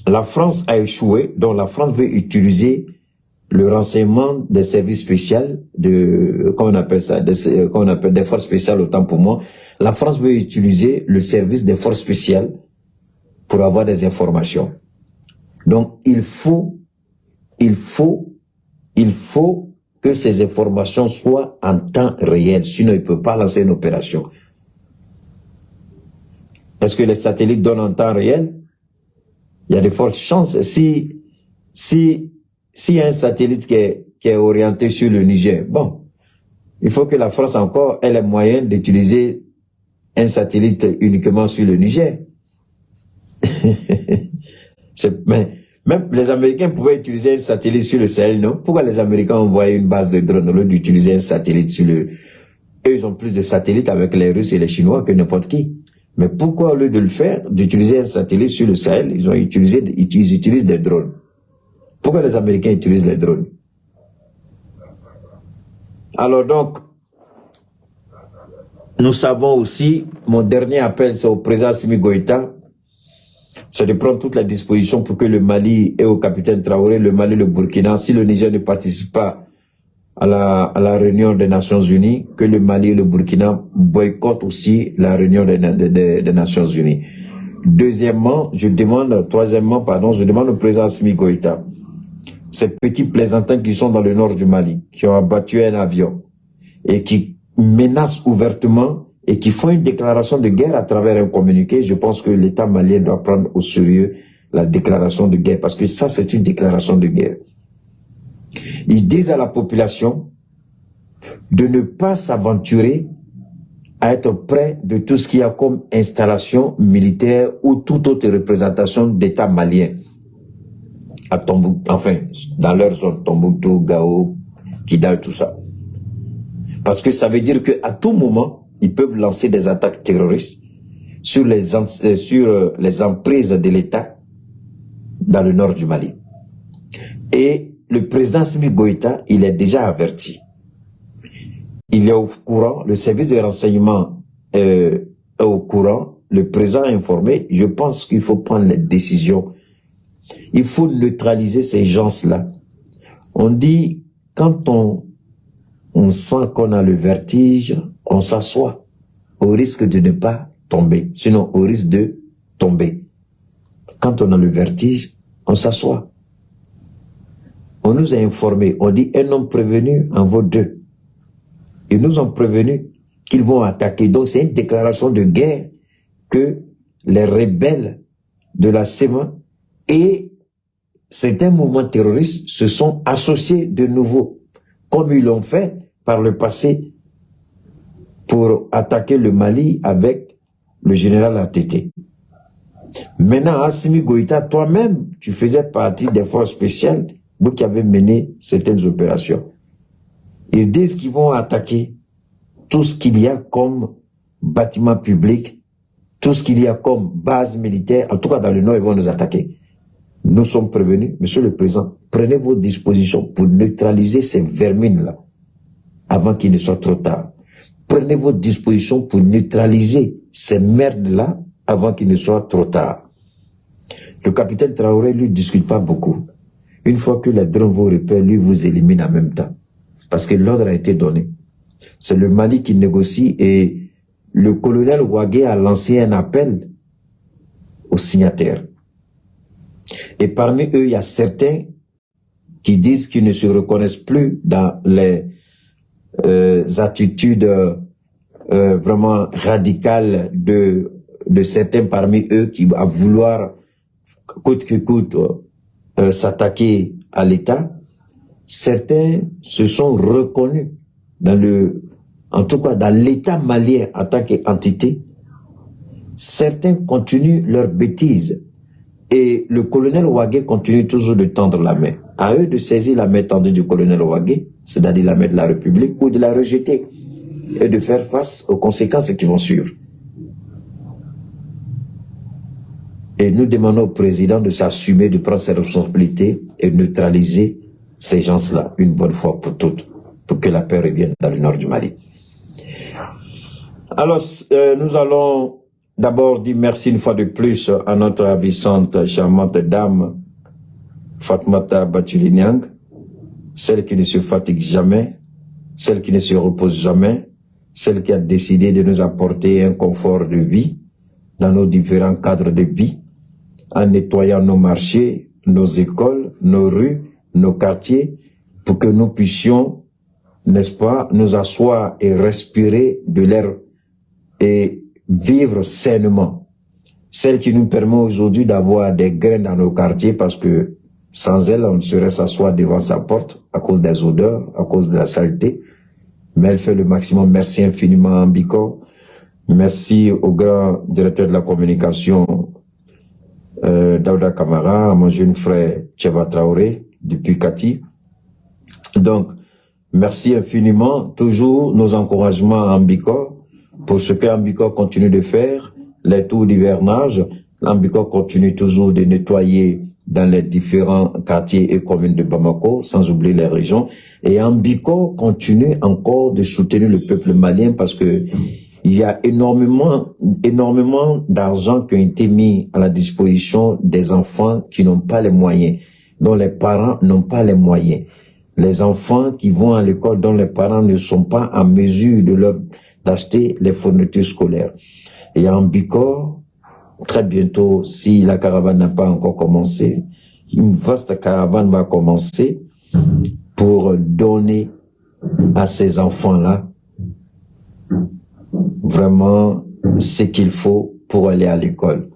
la France a échoué, donc la France veut utiliser le renseignement des services spéciaux, comment on appelle ça, des forces spéciales, autant pour moi. La France veut utiliser le service des forces spéciales pour avoir des informations. Donc, il faut que ces informations soient en temps réel, sinon il ne peut pas lancer une opération. Est-ce que les satellites donnent en temps réel? Il y a de fortes chances. Si y a un satellite qui est orienté sur le Niger, bon, il faut que la France encore ait les moyens d'utiliser un satellite uniquement sur le Niger. Mais même les Américains pouvaient utiliser un satellite sur le Sahel, non? Pourquoi les Américains envoient une base de drones au lieu d'utiliser un satellite sur le... Eux, ils ont plus de satellites avec les Russes et les Chinois que n'importe qui. Mais pourquoi au lieu de le faire, d'utiliser un satellite sur le Sahel, ils utilisent des drones? Pourquoi les Américains utilisent les drones? Alors donc, nous savons aussi, mon dernier appel, c'est au président Assimi Goïta, c'est de prendre toutes les dispositions pour que le Mali et au capitaine Traoré, le Mali et le Burkina, si le Niger ne participe pas à la réunion des Nations Unies, que le Mali et le Burkina boycottent aussi la réunion des Nations Unies. Je demande au président Assimi Goïta, ces petits plaisantins qui sont dans le nord du Mali, qui ont abattu un avion et qui menacent ouvertement et qui font une déclaration de guerre à travers un communiqué, je pense que l'État malien doit prendre au sérieux la déclaration de guerre, parce que ça, c'est une déclaration de guerre. Ils disent à la population de ne pas s'aventurer à être près de tout ce qu'il y a comme installation militaire ou toute autre représentation d'État malien. À Tombouctou, enfin, dans leur zone, Tombouctou, Gao, Kidal, tout ça. Parce que ça veut dire qu'à tout moment, ils peuvent lancer des attaques terroristes sur les emprises de l'État dans le nord du Mali. Et le président Assimi Goïta, il est déjà averti. Il est au courant, le service de renseignement est au courant, le président est informé. Je pense qu'il faut prendre les décisions. Il faut neutraliser ces gens-là. On dit, quand on sent qu'on a le vertige, on s'assoit au risque de ne pas tomber, sinon au risque de tomber. Quand on a le vertige, on s'assoit. On nous a informés, on dit un homme prévenu en vaut deux. Ils nous ont prévenus qu'ils vont attaquer. Donc c'est une déclaration de guerre que les rebelles de la SEMA et certains mouvements terroristes se sont associés de nouveau, comme ils l'ont fait par le passé pour attaquer le Mali avec le général ATT. Maintenant, Assimi Goïta, toi-même, tu faisais partie des forces spéciales qui avaient mené certaines opérations. Ils disent qu'ils vont attaquer tout ce qu'il y a comme bâtiment public, tout ce qu'il y a comme base militaire, en tout cas dans le nord, ils vont nous attaquer. Nous sommes prévenus, Monsieur le Président, prenez vos dispositions pour neutraliser ces vermines-là avant qu'il ne soit trop tard. Prenez vos dispositions pour neutraliser ces merdes-là avant qu'il ne soit trop tard. Le capitaine Traoré, lui, ne discute pas beaucoup. Une fois que les drones vous repèrent, lui vous élimine en même temps. Parce que l'ordre a été donné. C'est le Mali qui négocie et le colonel Ouagué a lancé un appel aux signataires. Et parmi eux, il y a certains qui disent qu'ils ne se reconnaissent plus dans les attitudes vraiment radicales de certains parmi eux qui à vouloir coûte que coûte s'attaquer à l'État. Certains se sont reconnus en tout cas dans l'État malien en tant qu'entité. Certains continuent leurs bêtises et le colonel Ouagué continue toujours de tendre la main. À eux de saisir la main tendue du colonel Ouagué, c'est-à-dire la main de la République, ou de la rejeter et de faire face aux conséquences qui vont suivre. Et nous demandons au président de s'assumer, de prendre ses responsabilités et de neutraliser ces gens-là une bonne fois pour toutes, pour que la paix revienne dans le nord du Mali. Alors, nous allons d'abord dire merci une fois de plus à notre ravissante, charmante dame, Fatmata Batuli-Niang, celle qui ne se fatigue jamais, celle qui ne se repose jamais, celle qui a décidé de nous apporter un confort de vie dans nos différents cadres de vie, en nettoyant nos marchés, nos écoles, nos rues, nos quartiers, pour que nous puissions, n'est-ce pas, nous asseoir et respirer de l'air et vivre sainement. Celle qui nous permet aujourd'hui d'avoir des graines dans nos quartiers, parce que sans elle, on ne saurait s'asseoir devant sa porte à cause des odeurs, à cause de la saleté. Mais elle fait le maximum. Merci infiniment, Ambiko. Merci au grand directeur de la communication, Daouda Kamara, à mon jeune frère Tcheba Traoré, depuis Kati. Donc, merci infiniment. Toujours nos encouragements à Ambiko pour ce qu'Ambiko continue de faire, les tours d'hivernage. Ambiko continue toujours de nettoyer dans les différents quartiers et communes de Bamako, sans oublier les régions. Et Ambiko continue encore de soutenir le peuple malien parce que il y a énormément d'argent qui ont été mis à la disposition des enfants qui n'ont pas les moyens, dont les parents n'ont pas les moyens. Les enfants qui vont à l'école dont les parents ne sont pas en mesure d'acheter les fournitures scolaires. Et à Ambiko, très bientôt, si la caravane n'a pas encore commencé, une vaste caravane va commencer pour donner à ces enfants-là vraiment ce qu'il faut pour aller à l'école.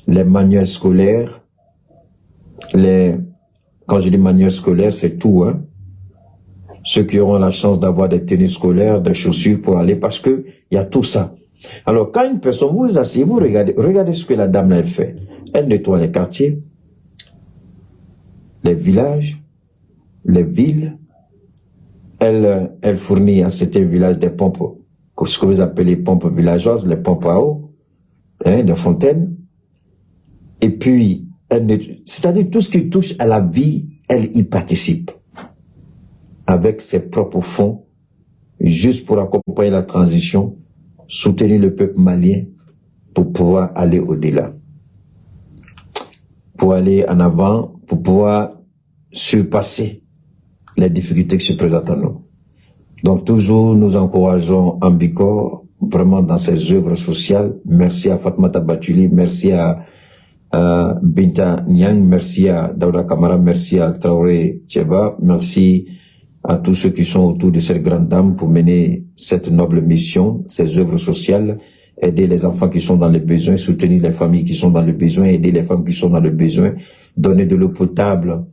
Les manuels scolaires, quand je dis manuels scolaires, c'est tout, hein. Ceux qui auront la chance d'avoir des tenues scolaires, des chaussures pour aller, parce que il y a tout ça. Alors, quand une personne, vous vous asseyez, vous regardez ce que la dame là, elle fait. Elle nettoie les quartiers, les villages, les villes. Elle fournit à certains villages des pompes, ce que vous appelez pompes villageoises, les pompes à eau, hein, des fontaines. Et puis, c'est-à-dire tout ce qui touche à la vie, elle y participe. Avec ses propres fonds, juste pour accompagner la transition, soutenir le peuple malien pour pouvoir aller au-delà. Pour aller en avant, pour pouvoir surpasser les difficultés qui se présentent à nous. Donc toujours nous encourageons Ambicor vraiment dans ses œuvres sociales. Merci à Fatmata Batuli, merci à Binta Niang, merci à Daouda Kamara, merci à Traoré Tcheba, merci à tous ceux qui sont autour de cette grande dame pour mener cette noble mission, ces œuvres sociales, aider les enfants qui sont dans les besoins, soutenir les familles qui sont dans le besoin, aider les femmes qui sont dans le besoin, donner de l'eau potable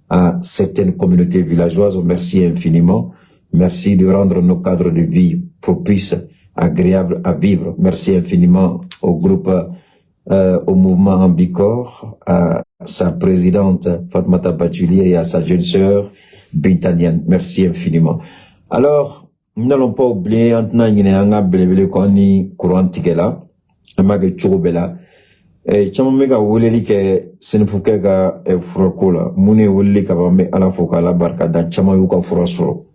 à certaines communautés villageoises. Merci infiniment. Merci de rendre nos cadres de vie propices, agréables à vivre. Merci infiniment au groupe, au mouvement Ambicor, à sa présidente Fatmata Batuli et à sa jeune sœur Bintanian. Merci infiniment. Alors, nous n'allons pas oublier, maintenant, il y a un belébélé qu'on y courant tigela, un mague chorobela. Et chama mega woleli ke senfuke ga furako la mune woleli ka ba me ala foka la barka da chama yu ka furasoro.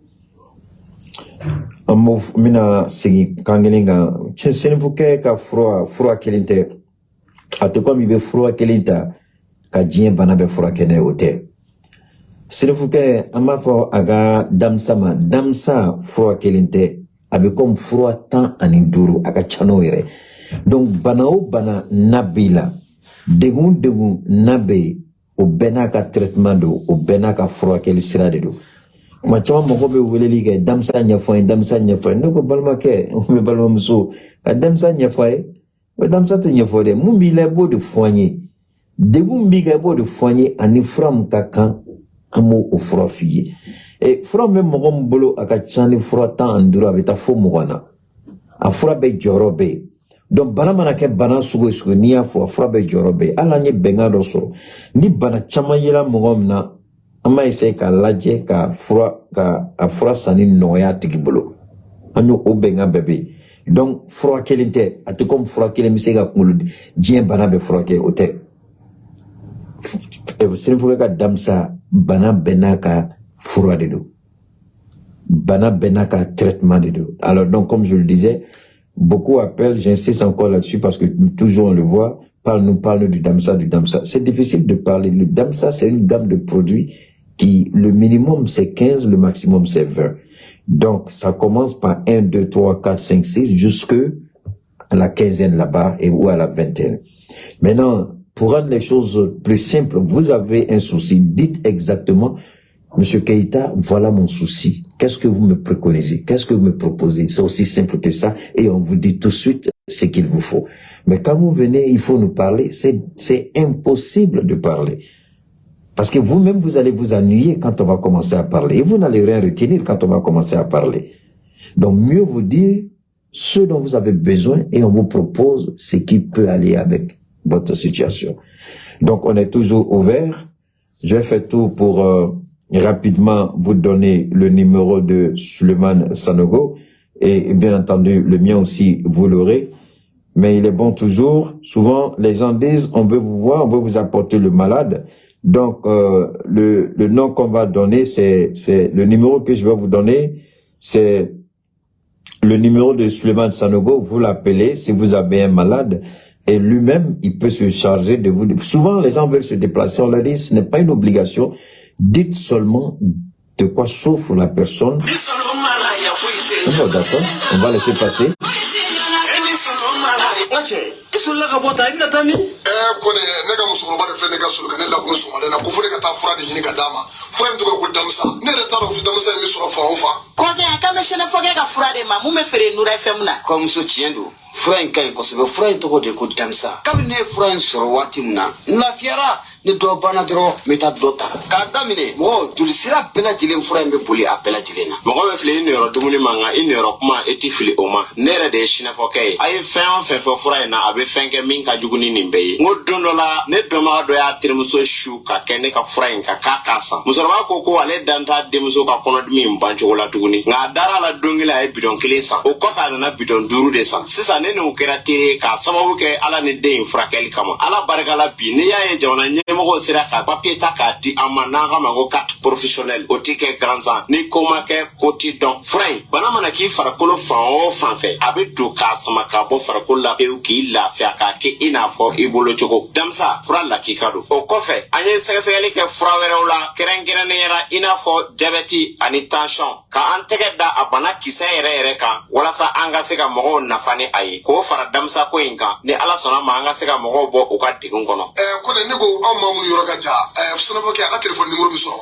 Amo mina sigi kangelinga senfuke ka fura kelinte ate ko mi be fura kelinta ka jien bana be fura kene ote. Senfuke amafo aga damsa fura kelinte abe kom fura tan ani duru aga chano yere. Donc bana o bana nabila degun nabe o benaka traitement do o benaka fura kel sira de do ma chama mo be weleli ke damsa nya no ko balma ke o be balma muso ka damsa nya foy o damsa te nya de mu bi le bo de foigné degun bi ga bo de foigné ani fram kakan amo o fura fiye e fura me mo bolo aka chani fura tan andura beta fo mo wana a fura be jorobe. Donc bana manake bana sugo ni ya fo afra be jorobe ala nye benga do so ni bana chama yela mongomna ama ese ka laje ka afra sani noya tigibolo anyo o benga bebe. Donc fura kelinte ate comme fura kele misega kungulu jien bana be fura ke ote e sene ka damsa bana benaka fura de do bana benaka traitement de do. Alors donc comme je le disais, beaucoup appellent, j'insiste encore là-dessus parce que toujours on le voit, parle du Damsa. C'est difficile de parler. Le Damsa, c'est une gamme de produits qui, le minimum c'est 15, le maximum c'est 20. Donc, ça commence par 1, 2, 3, 4, 5, 6, jusque à la quinzaine là-bas ou à la vingtaine. Maintenant, pour rendre les choses plus simples, vous avez un souci, dites exactement, Monsieur Keïta, voilà mon souci. Qu'est-ce que vous me préconisez? Qu'est-ce que vous me proposez? C'est aussi simple que ça et on vous dit tout de suite ce qu'il vous faut. Mais quand vous venez, il faut nous parler. C'est impossible de parler. Parce que vous-même, vous allez vous ennuyer quand on va commencer à parler. Et vous n'allez rien retenir quand on va commencer à parler. Donc, mieux vous dire ce dont vous avez besoin et on vous propose ce qui peut aller avec votre situation. Donc, on est toujours ouvert. Je vais faire tout pour rapidement vous donner le numéro de Suleiman Sanogo et bien entendu le mien aussi vous l'aurez, mais il est bon toujours, souvent les gens disent on veut vous voir, on veut vous apporter le malade, donc le nom qu'on va donner, c'est le numéro que je vais vous donner, c'est le numéro de Suleiman Sanogo. Vous l'appelez si vous avez un malade et lui-même il peut se charger de vous. Souvent les gens veulent se déplacer, on leur dit ce n'est pas une obligation. Dites seulement de quoi souffre la personne. Oh, d'accord, on va laisser passer. ne do bana dro meta dota ka damine mo julisira bela jilen fura mbe boli a bela jilena mo ko be fili ni ro dumuni manga in ro kuma eti fili oma nere de shina fokay ay fen fura na abe fenke min ka juguni nimbe ngo dondola ne do ma do ya tirmuso shu ka kene ka fura in ka kasa musoro ko ko ale danta de muso ka kono dumi mbancho wala tuguni nga dara la dongila e bidon kilesa o ko fa na bidon duru de sa sisa ne no kera tire ka sababu ke ala ne de fura kel kama ala baraka la bi ne ya e jona mo sira ka papier ta ka di amana ga mango 4 professionnel o ti kɛ gansan ni ko ma kɛ ko ti dɔn fura in bana mana k'i farikolo fan o fan fɛ a bɛ don k'a sama ka bɔ farikolo la pewu k'i lafiya k'a kɛ i n'a fɔ i bolo cogo damisa fura lakika don o kɔfɛ an ye sɛgɛsɛgɛli kɛ fura wɛrɛw la kɛrɛnkɛrɛnnenya i n'a fɔ jabɛti ani tension ka an tɛgɛ da a bana kisɛ yɛrɛ kan walasa an ka se ka mɔgɔw nafa ni a ye k'o fara damisa ko in kan ni ala sɔnna ma an ka se ka mɔgɔw bɔ u ka degun kɔnɔ. ko ne ko anw maa minnu yɔrɔ ka ja sɛnɛfɔ kɛ a ka telefɔni nimoro bɛ sɔrɔ.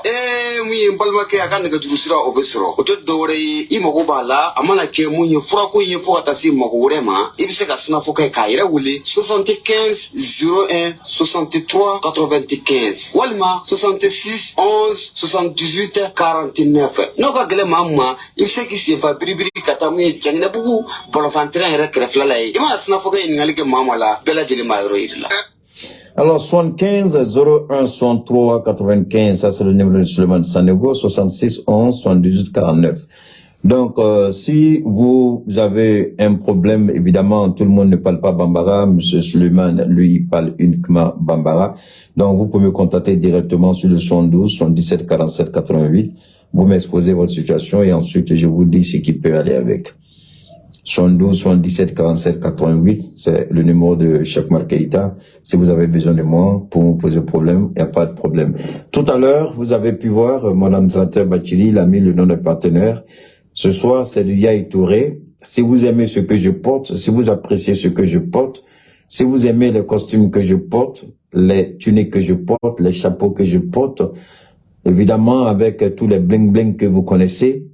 mun ye n balimakɛ a ka nɛgɛjuru sira o bɛ sɔrɔ o tɛ dɔwɛrɛ ye i mago b'a la a mana kɛ mun ye furako in ye fo ka taa se mago wɛrɛ ma i bɛ se ka sinafɔ kɛ k'a yɛrɛ wele 75 01 63 95 walima 66 11 78 49 n'o ka gɛlɛn maa min ma i bɛ se k'i senfa biribiri ka taa mun ye Janginɛbugu bɔlɔnfantɛrɛn yɛrɛ kɛrɛfɛla la ye i mana sinafɔ kɛ ɲininkali kɛ maa la bɛɛ lajɛlen b'a yɔrɔ yiri la. Alors, 75 01 63 95, ça c'est le numéro de Suleiman Sanego, 66 11 78 49. Donc, si vous avez un problème, évidemment, tout le monde ne parle pas Bambara. Monsieur Suleiman, lui, il parle uniquement Bambara. Donc, vous pouvez me contacter directement sur le 72 77 47 88. Vous m'exposez votre situation et ensuite, je vous dis ce qui peut aller avec. 72 77 47 88, c'est le numéro de Cheikh Oumar Keïta. Si vous avez besoin de moi pour me poser problème, il n'y a pas de problème. Tout à l'heure, vous avez pu voir, mon administrateur Bachili, il a mis le nom de partenaire. Ce soir, c'est du Yahi Touré. Si vous aimez ce que je porte, si vous appréciez ce que je porte, si vous aimez les costumes que je porte, les tuniques que je porte, les chapeaux que je porte, évidemment, avec tous les bling-bling que vous connaissez,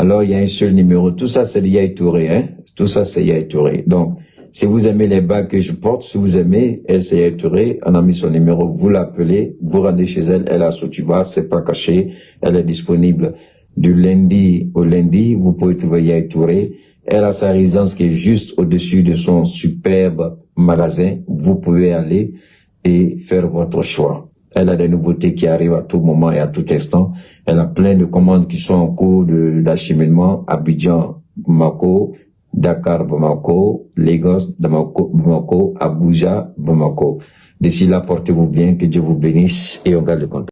alors il y a un seul numéro. Tout ça, c'est du Yahi Touré, hein. Tout ça, c'est Yahi Touré. Donc, si vous aimez les bagues que je porte, si vous aimez, elle, c'est Yahi Touré, on a mis son numéro, vous l'appelez, vous rendez chez elle, elle a Sotuba, c'est pas caché, elle est disponible du lundi au lundi, vous pouvez trouver Yahi Touré. Elle a sa résidence qui est juste au-dessus de son superbe magasin. Vous pouvez aller et faire votre choix. Elle a des nouveautés qui arrivent à tout moment et à tout instant. Elle a plein de commandes qui sont en cours d'acheminement. Abidjan, Bamako, Dakar, Bamako, Lagos, Bamako, Abuja, Bamako. D'ici là, portez-vous bien, que Dieu vous bénisse et on garde le contact.